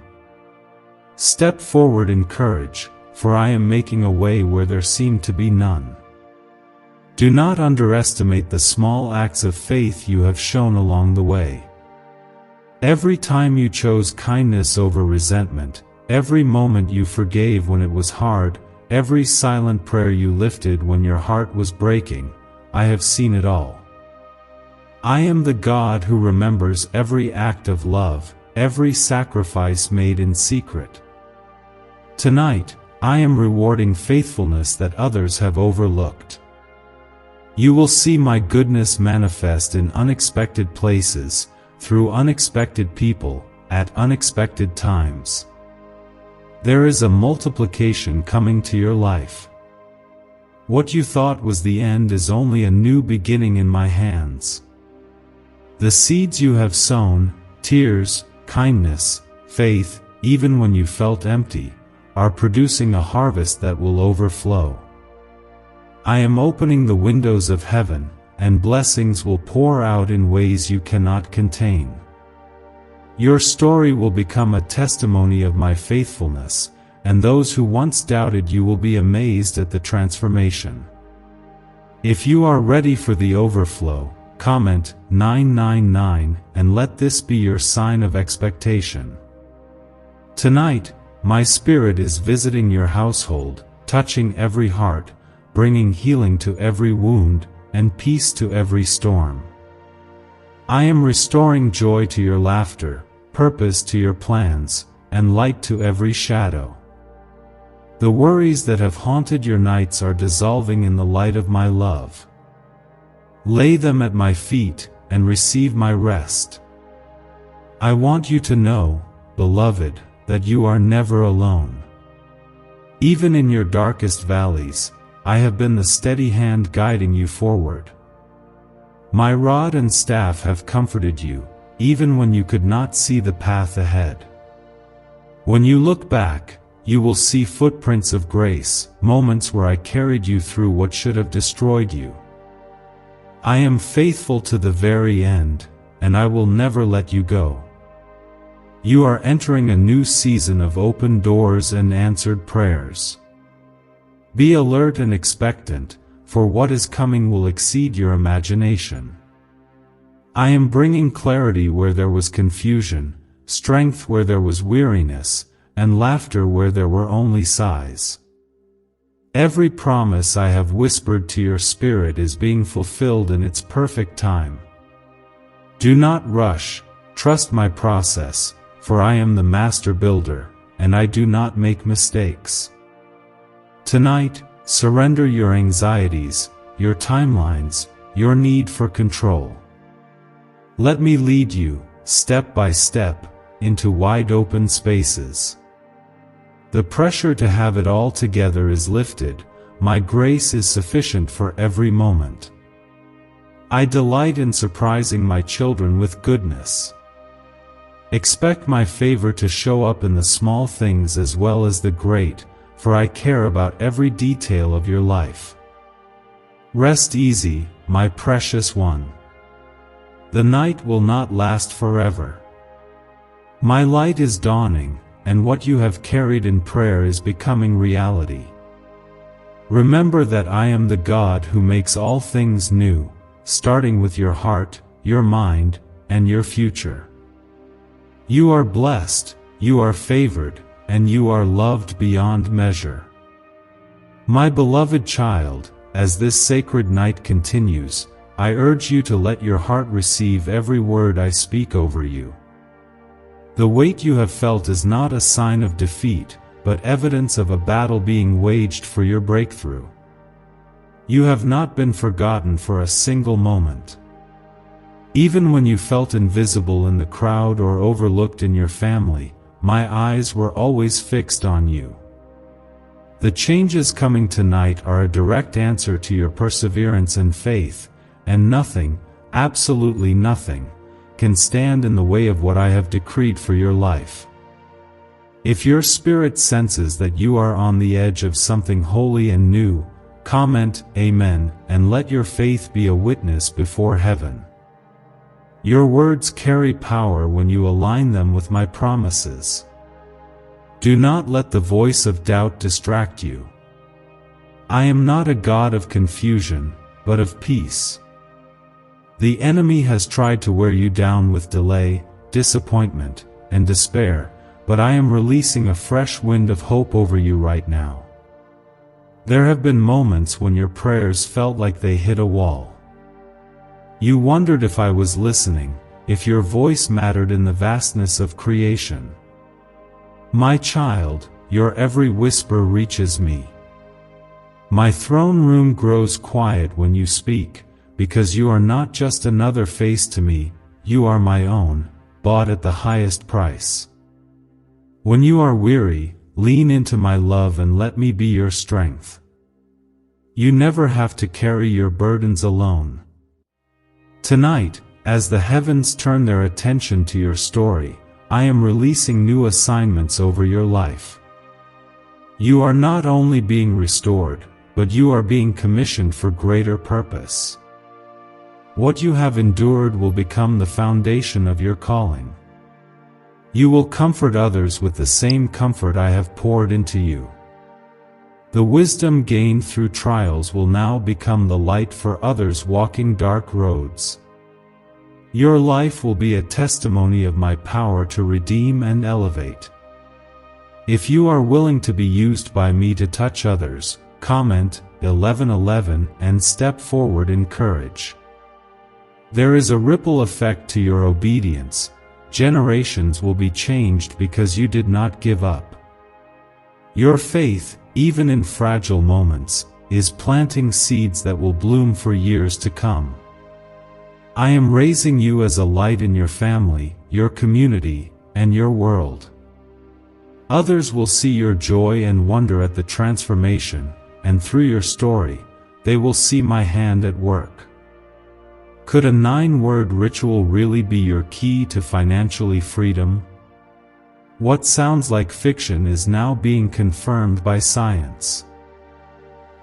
Step forward in courage, for I am making a way where there seemed to be none. Do not underestimate the small acts of faith you have shown along the way. Every time you chose kindness over resentment, every moment you forgave when it was hard, every silent prayer you lifted when your heart was breaking, I have seen it all. I am the God who remembers every act of love, every sacrifice made in secret. Tonight, I am rewarding faithfulness that others have overlooked. You will see my goodness manifest in unexpected places, through unexpected people, at unexpected times. There is a multiplication coming to your life. What you thought was the end is only a new beginning in my hands. The seeds you have sown, tears, kindness, faith, even when you felt empty, are producing a harvest that will overflow. I am opening the windows of heaven, and blessings will pour out in ways you cannot contain. Your story will become a testimony of my faithfulness, and those who once doubted you will be amazed at the transformation. If you are ready for the overflow, comment 999 and let this be your sign of expectation. Tonight, my Spirit is visiting your household, touching every heart, bringing healing to every wound, and peace to every storm. I am restoring joy to your laughter, purpose to your plans, and light to every shadow. The worries that have haunted your nights are dissolving in the light of my love. Lay them at my feet, and receive my rest. I want you to know, beloved, that you are never alone. Even in your darkest valleys, I have been the steady hand guiding you forward. My rod and staff have comforted you, even when you could not see the path ahead. When you look back, you will see footprints of grace, moments where I carried you through what should have destroyed you. I am faithful to the very end, and I will never let you go. You are entering a new season of open doors and answered prayers. Be alert and expectant, for what is coming will exceed your imagination. I am bringing clarity where there was confusion, strength where there was weariness, and laughter where there were only sighs. Every promise I have whispered to your spirit is being fulfilled in its perfect time. Do not rush, trust my process, for I am the master builder, and I do not make mistakes. Tonight, surrender your anxieties, your timelines, your need for control. Let me lead you, step by step, into wide-open spaces. The pressure to have it all together is lifted. My grace is sufficient for every moment. I delight in surprising my children with goodness. Expect my favor to show up in the small things as well as the great, for I care about every detail of your life. Rest easy, my precious one. The night will not last forever. My light is dawning, and what you have carried in prayer is becoming reality. Remember that I am the God who makes all things new, starting with your heart, your mind, and your future. You are blessed, you are favored, and you are loved beyond measure. My beloved child, as this sacred night continues, I urge you to let your heart receive every word I speak over you. The weight you have felt is not a sign of defeat, but evidence of a battle being waged for your breakthrough. You have not been forgotten for a single moment. Even when you felt invisible in the crowd or overlooked in your family, my eyes were always fixed on you. The changes coming tonight are a direct answer to your perseverance and faith, and nothing, absolutely nothing, can stand in the way of what I have decreed for your life. If your spirit senses that you are on the edge of something holy and new, comment Amen and let your faith be a witness before heaven. Your words carry power when you align them with my promises. Do not let the voice of doubt distract you. I am not a God of confusion, but of peace. The enemy has tried to wear you down with delay, disappointment, and despair, but I am releasing a fresh wind of hope over you right now. There have been moments when your prayers felt like they hit a wall. You wondered if I was listening, if your voice mattered in the vastness of creation. My child, your every whisper reaches me. My throne room grows quiet when you speak, because you are not just another face to me, you are my own, bought at the highest price. When you are weary, lean into my love and let me be your strength. You never have to carry your burdens alone. Tonight, as the heavens turn their attention to your story, I am releasing new assignments over your life. You are not only being restored, but you are being commissioned for greater purpose. What you have endured will become the foundation of your calling. You will comfort others with the same comfort I have poured into you. The wisdom gained through trials will now become the light for others walking dark roads. Your life will be a testimony of my power to redeem and elevate. If you are willing to be used by me to touch others, comment 1111 and step forward in courage. There is a ripple effect to your obedience. Generations will be changed because you did not give up. Your faith, even in fragile moments, is planting seeds that will bloom for years to come. I am raising you as a light in your family, your community, and your world. Others will see your joy and wonder at the transformation, and through your story, they will see my hand at work. Could a 9-word ritual really be your key to financially freedom? What sounds like fiction is now being confirmed by science.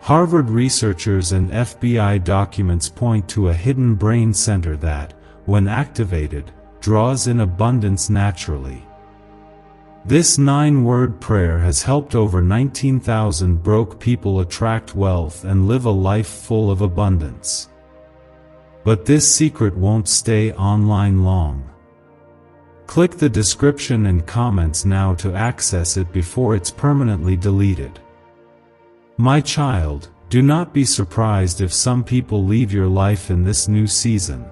Harvard researchers and FBI documents point to a hidden brain center that, when activated, draws in abundance naturally. This 9-word prayer has helped over 19,000 broke people attract wealth and live a life full of abundance. But this secret won't stay online long. Click the description and comments now to access it before it's permanently deleted. My child, do not be surprised if some people leave your life in this new season.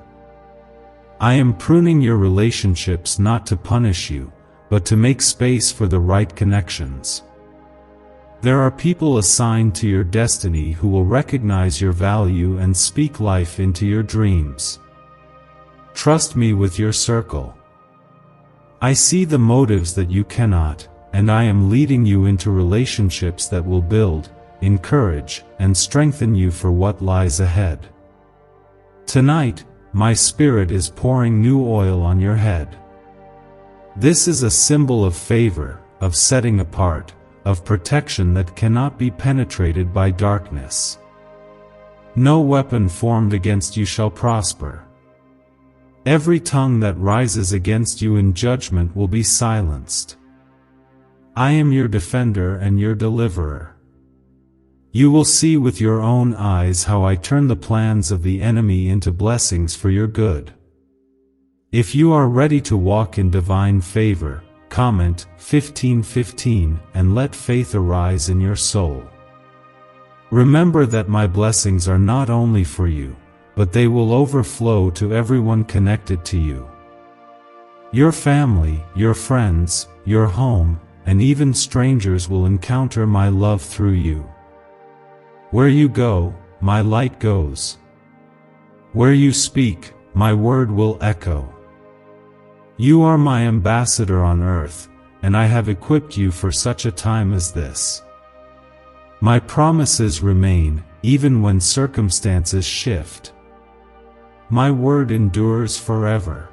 I am pruning your relationships not to punish you, but to make space for the right connections. There are people assigned to your destiny who will recognize your value and speak life into your dreams. Trust me with your circle. I see the motives that you cannot, and I am leading you into relationships that will build, encourage, and strengthen you for what lies ahead. Tonight, my Spirit is pouring new oil on your head. This is a symbol of favor, of setting apart, of protection that cannot be penetrated by darkness. No weapon formed against you shall prosper. Every tongue that rises against you in judgment will be silenced. I am your defender and your deliverer. You will see with your own eyes how I turn the plans of the enemy into blessings for your good. If you are ready to walk in divine favor, comment 15:15 and let faith arise in your soul. Remember that my blessings are not only for you, but they will overflow to everyone connected to you. Your family, your friends, your home, and even strangers will encounter my love through you. Where you go, my light goes. Where you speak, my word will echo. You are my ambassador on earth, and I have equipped you for such a time as this. My promises remain, even when circumstances shift. My word endures forever.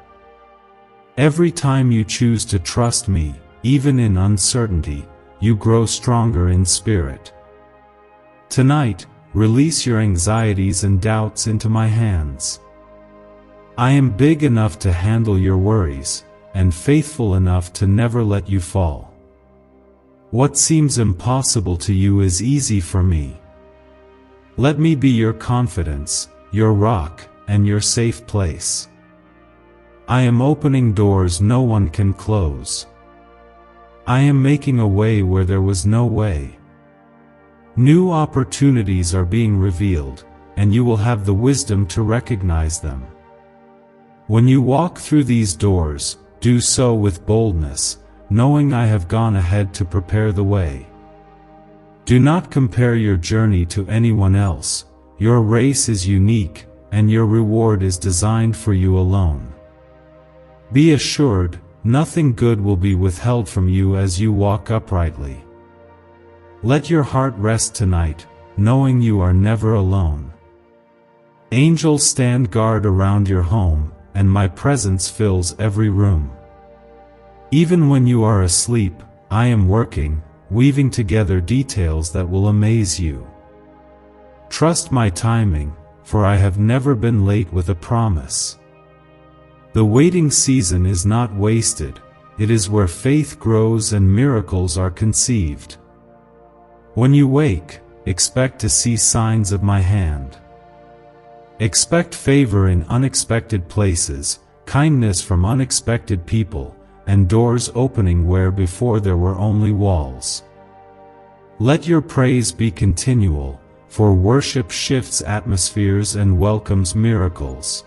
Every time you choose to trust me, even in uncertainty, you grow stronger in spirit. Tonight, release your anxieties and doubts into my hands. I am big enough to handle your worries, and faithful enough to never let you fall. What seems impossible to you is easy for me. Let me be your confidence, your rock, and your safe place. I am opening doors no one can close. I am making a way where there was no way. New opportunities are being revealed, and you will have the wisdom to recognize them. When you walk through these doors, do so with boldness, knowing I have gone ahead to prepare the way. Do not compare your journey to anyone else. Your race is unique, and your reward is designed for you alone. Be assured, nothing good will be withheld from you as you walk uprightly. Let your heart rest tonight, knowing you are never alone. Angels stand guard around your home, and my presence fills every room. Even when you are asleep, I am working, weaving together details that will amaze you. Trust my timing, for I have never been late with a promise. The waiting season is not wasted, it is where faith grows and miracles are conceived. When you wake, expect to see signs of my hand. Expect favor in unexpected places, kindness from unexpected people, and doors opening where before there were only walls. Let your praise be continual, for worship shifts atmospheres and welcomes miracles.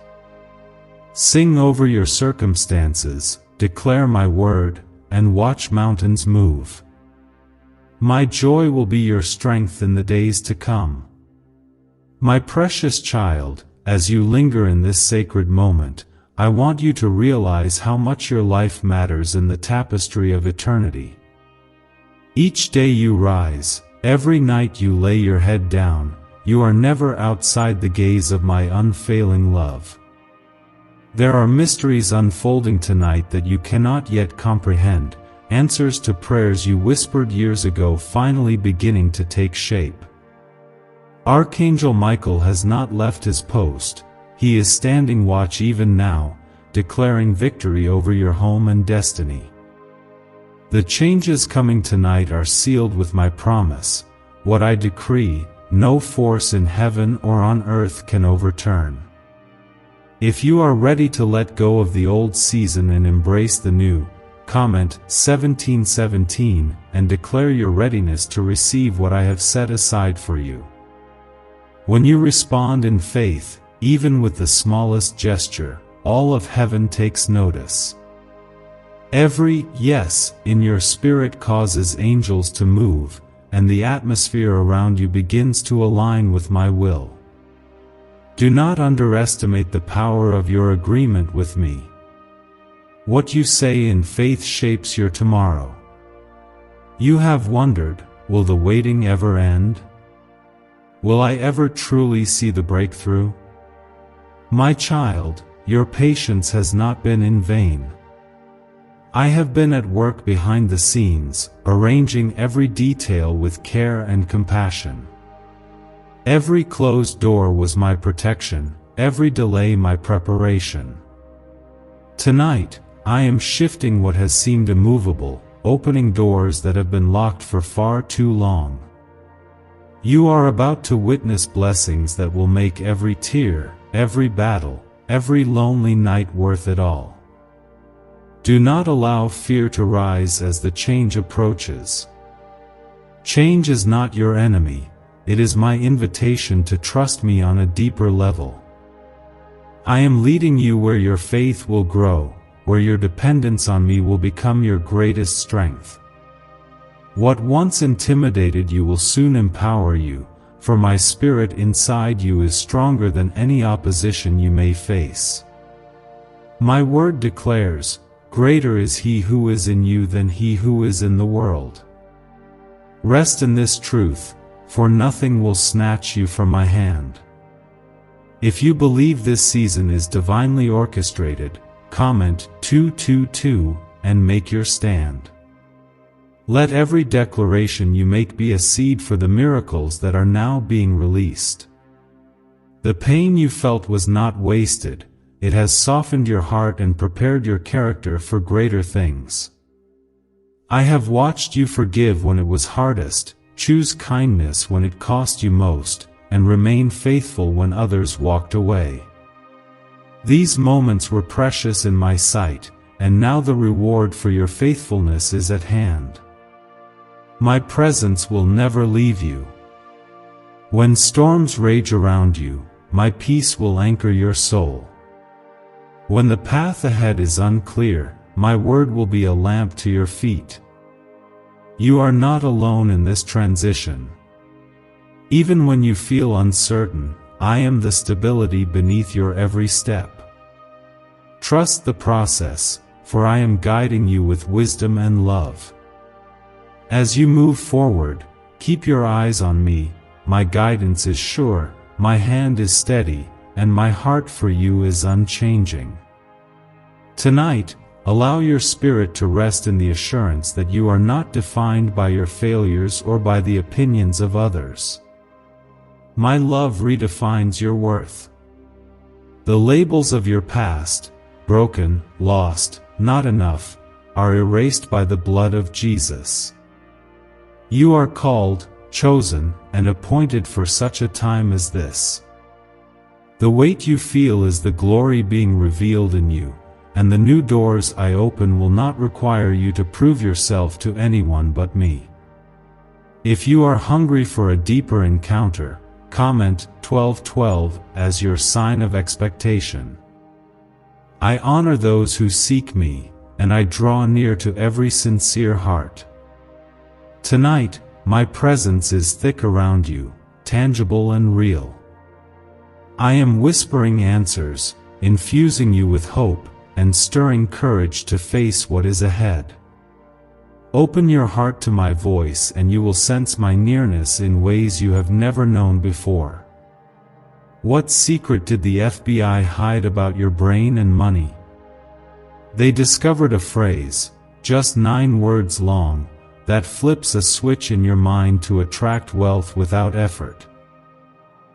Sing over your circumstances, declare my word, and watch mountains move. My joy will be your strength in the days to come. My precious child, as you linger in this sacred moment, I want you to realize how much your life matters in the tapestry of eternity. Each day you rise, every night you lay your head down, you are never outside the gaze of my unfailing love. There are mysteries unfolding tonight that you cannot yet comprehend, answers to prayers you whispered years ago finally beginning to take shape. Archangel Michael has not left his post, he is standing watch even now, declaring victory over your home and destiny. The changes coming tonight are sealed with my promise. What I decree, no force in heaven or on earth can overturn. If you are ready to let go of the old season and embrace the new, comment 1717 and declare your readiness to receive what I have set aside for you. When you respond in faith, even with the smallest gesture, all of heaven takes notice. Every yes in your spirit causes angels to move, and the atmosphere around you begins to align with my will. Do not underestimate the power of your agreement with me. What you say in faith shapes your tomorrow. You have wondered, will the waiting ever end? Will I ever truly see the breakthrough? My child, your patience has not been in vain. I have been at work behind the scenes, arranging every detail with care and compassion. Every closed door was my protection, every delay my preparation. Tonight, I am shifting what has seemed immovable, opening doors that have been locked for far too long. You are about to witness blessings that will make every tear, every battle, every lonely night worth it all. Do not allow fear to rise as the change approaches. Change is not your enemy. It is my invitation to trust me on a deeper level. I am leading you where your faith will grow, where your dependence on me will become your greatest strength. What once intimidated you will soon empower you, for my spirit inside you is stronger than any opposition you may face. My word declares, greater is he who is in you than he who is in the world. Rest in this truth, for nothing will snatch you from my hand. If you believe this season is divinely orchestrated, comment 222 and make your stand. Let every declaration you make be a seed for the miracles that are now being released. The pain you felt was not wasted, it has softened your heart and prepared your character for greater things. I have watched you forgive when it was hardest, choose kindness when it cost you most, and remain faithful when others walked away. These moments were precious in my sight, and now the reward for your faithfulness is at hand. My presence will never leave you. When storms rage around you, my peace will anchor your soul. When the path ahead is unclear, my word will be a lamp to your feet. You are not alone in this transition. Even when you feel uncertain, I am the stability beneath your every step. Trust the process, for I am guiding you with wisdom and love. As you move forward, keep your eyes on me, my guidance is sure, my hand is steady, and my heart for you is unchanging. Tonight, allow your spirit to rest in the assurance that you are not defined by your failures or by the opinions of others. My love redefines your worth. The labels of your past, broken, lost, not enough, are erased by the blood of Jesus. You are called, chosen, and appointed for such a time as this. The weight you feel is the glory being revealed in you, and the new doors I open will not require you to prove yourself to anyone but me. If you are hungry for a deeper encounter, comment 1212 as your sign of expectation. I honor those who seek me, and I draw near to every sincere heart. Tonight, my presence is thick around you, tangible and real. I am whispering answers, infusing you with hope, and stirring courage to face what is ahead. Open your heart to my voice and you will sense my nearness in ways you have never known before. What secret did the FBI hide about your brain and money? They discovered a phrase, just 9 words long, that flips a switch in your mind to attract wealth without effort.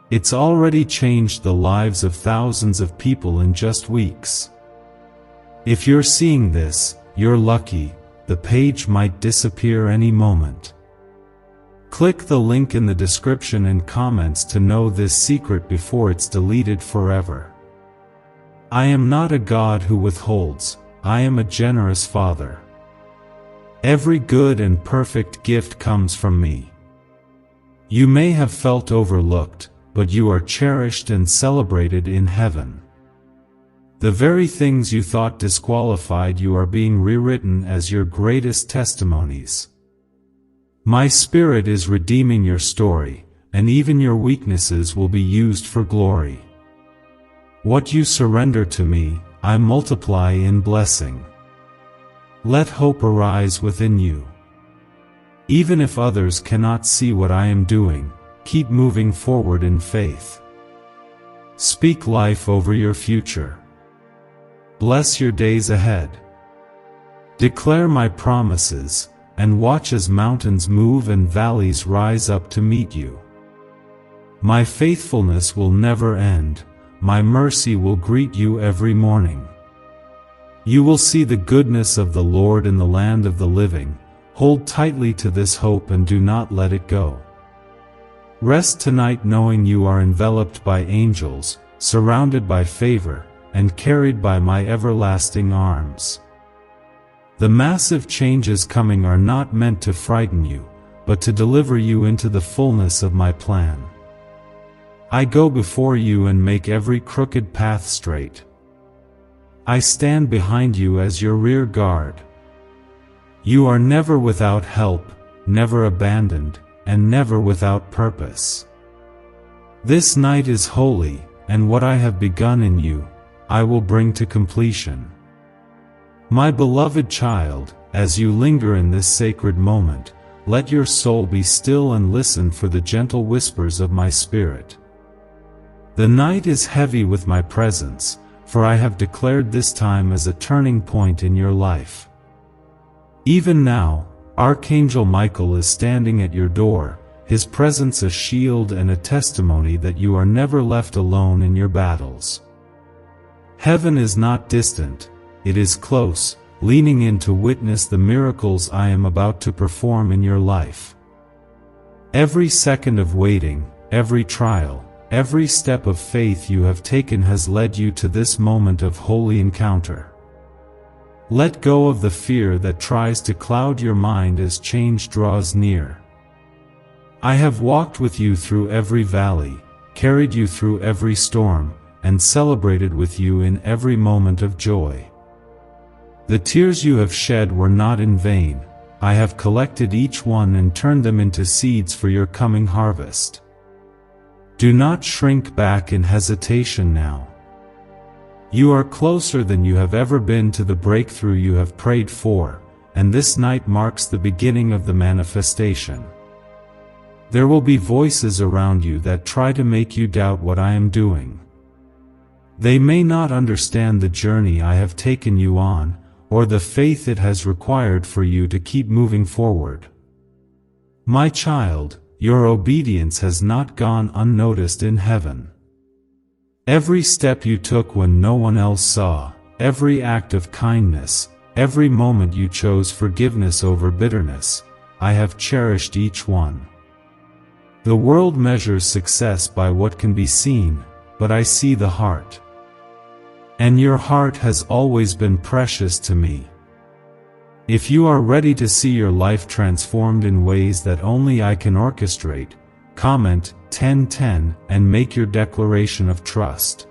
It's already changed the lives of thousands of people in just weeks. If you're seeing this, you're lucky, the page might disappear any moment. Click the link in the description and comments to know this secret before it's deleted forever. I am not a God who withholds, I am a generous Father. Every good and perfect gift comes from me. You may have felt overlooked, but you are cherished and celebrated in heaven. The very things you thought disqualified you are being rewritten as your greatest testimonies. My Spirit is redeeming your story, and even your weaknesses will be used for glory. What you surrender to me, I multiply in blessing. Let hope arise within you. Even if others cannot see what I am doing, keep moving forward in faith. Speak life over your future. Bless your days ahead. Declare my promises, and watch as mountains move and valleys rise up to meet you. My faithfulness will never end, my mercy will greet you every morning. You will see the goodness of the Lord in the land of the living. Hold tightly to this hope and do not let it go. Rest tonight knowing you are enveloped by angels, surrounded by favor, and carried by my everlasting arms. The massive changes coming are not meant to frighten you, but to deliver you into the fullness of my plan. I go before you and make every crooked path straight. I stand behind you as your rear guard. You are never without help, never abandoned, and never without purpose. This night is holy, and what I have begun in you, I will bring to completion. My beloved child, as you linger in this sacred moment, let your soul be still and listen for the gentle whispers of my Spirit. The night is heavy with my presence, for I have declared this time as a turning point in your life. Even now, Archangel Michael is standing at your door, his presence a shield and a testimony that you are never left alone in your battles. Heaven is not distant, it is close, leaning in to witness the miracles I am about to perform in your life. Every second of waiting, every trial, every step of faith you have taken has led you to this moment of holy encounter. Let go of the fear that tries to cloud your mind as change draws near. I have walked with you through every valley, carried you through every storm, and celebrated with you in every moment of joy. The tears you have shed were not in vain. I have collected each one and turned them into seeds for your coming harvest. Do not shrink back in hesitation now. You are closer than you have ever been to the breakthrough you have prayed for, and this night marks the beginning of the manifestation. There will be voices around you that try to make you doubt what I am doing. They may not understand the journey I have taken you on, or the faith it has required for you to keep moving forward. My child, your obedience has not gone unnoticed in heaven. Every step you took when no one else saw, every act of kindness, every moment you chose forgiveness over bitterness, I have cherished each one. The world measures success by what can be seen, but I see the heart. And your heart has always been precious to me. If you are ready to see your life transformed in ways that only I can orchestrate, comment 1010 and make your declaration of trust.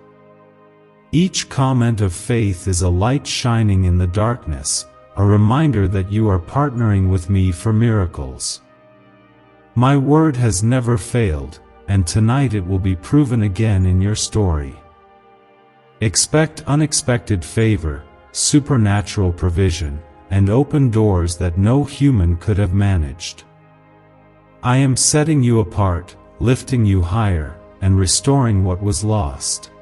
Each comment of faith is a light shining in the darkness, a reminder that you are partnering with me for miracles. My word has never failed, and tonight it will be proven again in your story. Expect unexpected favor, supernatural provision, and open doors that no human could have managed. I am setting you apart, lifting you higher, and restoring what was lost.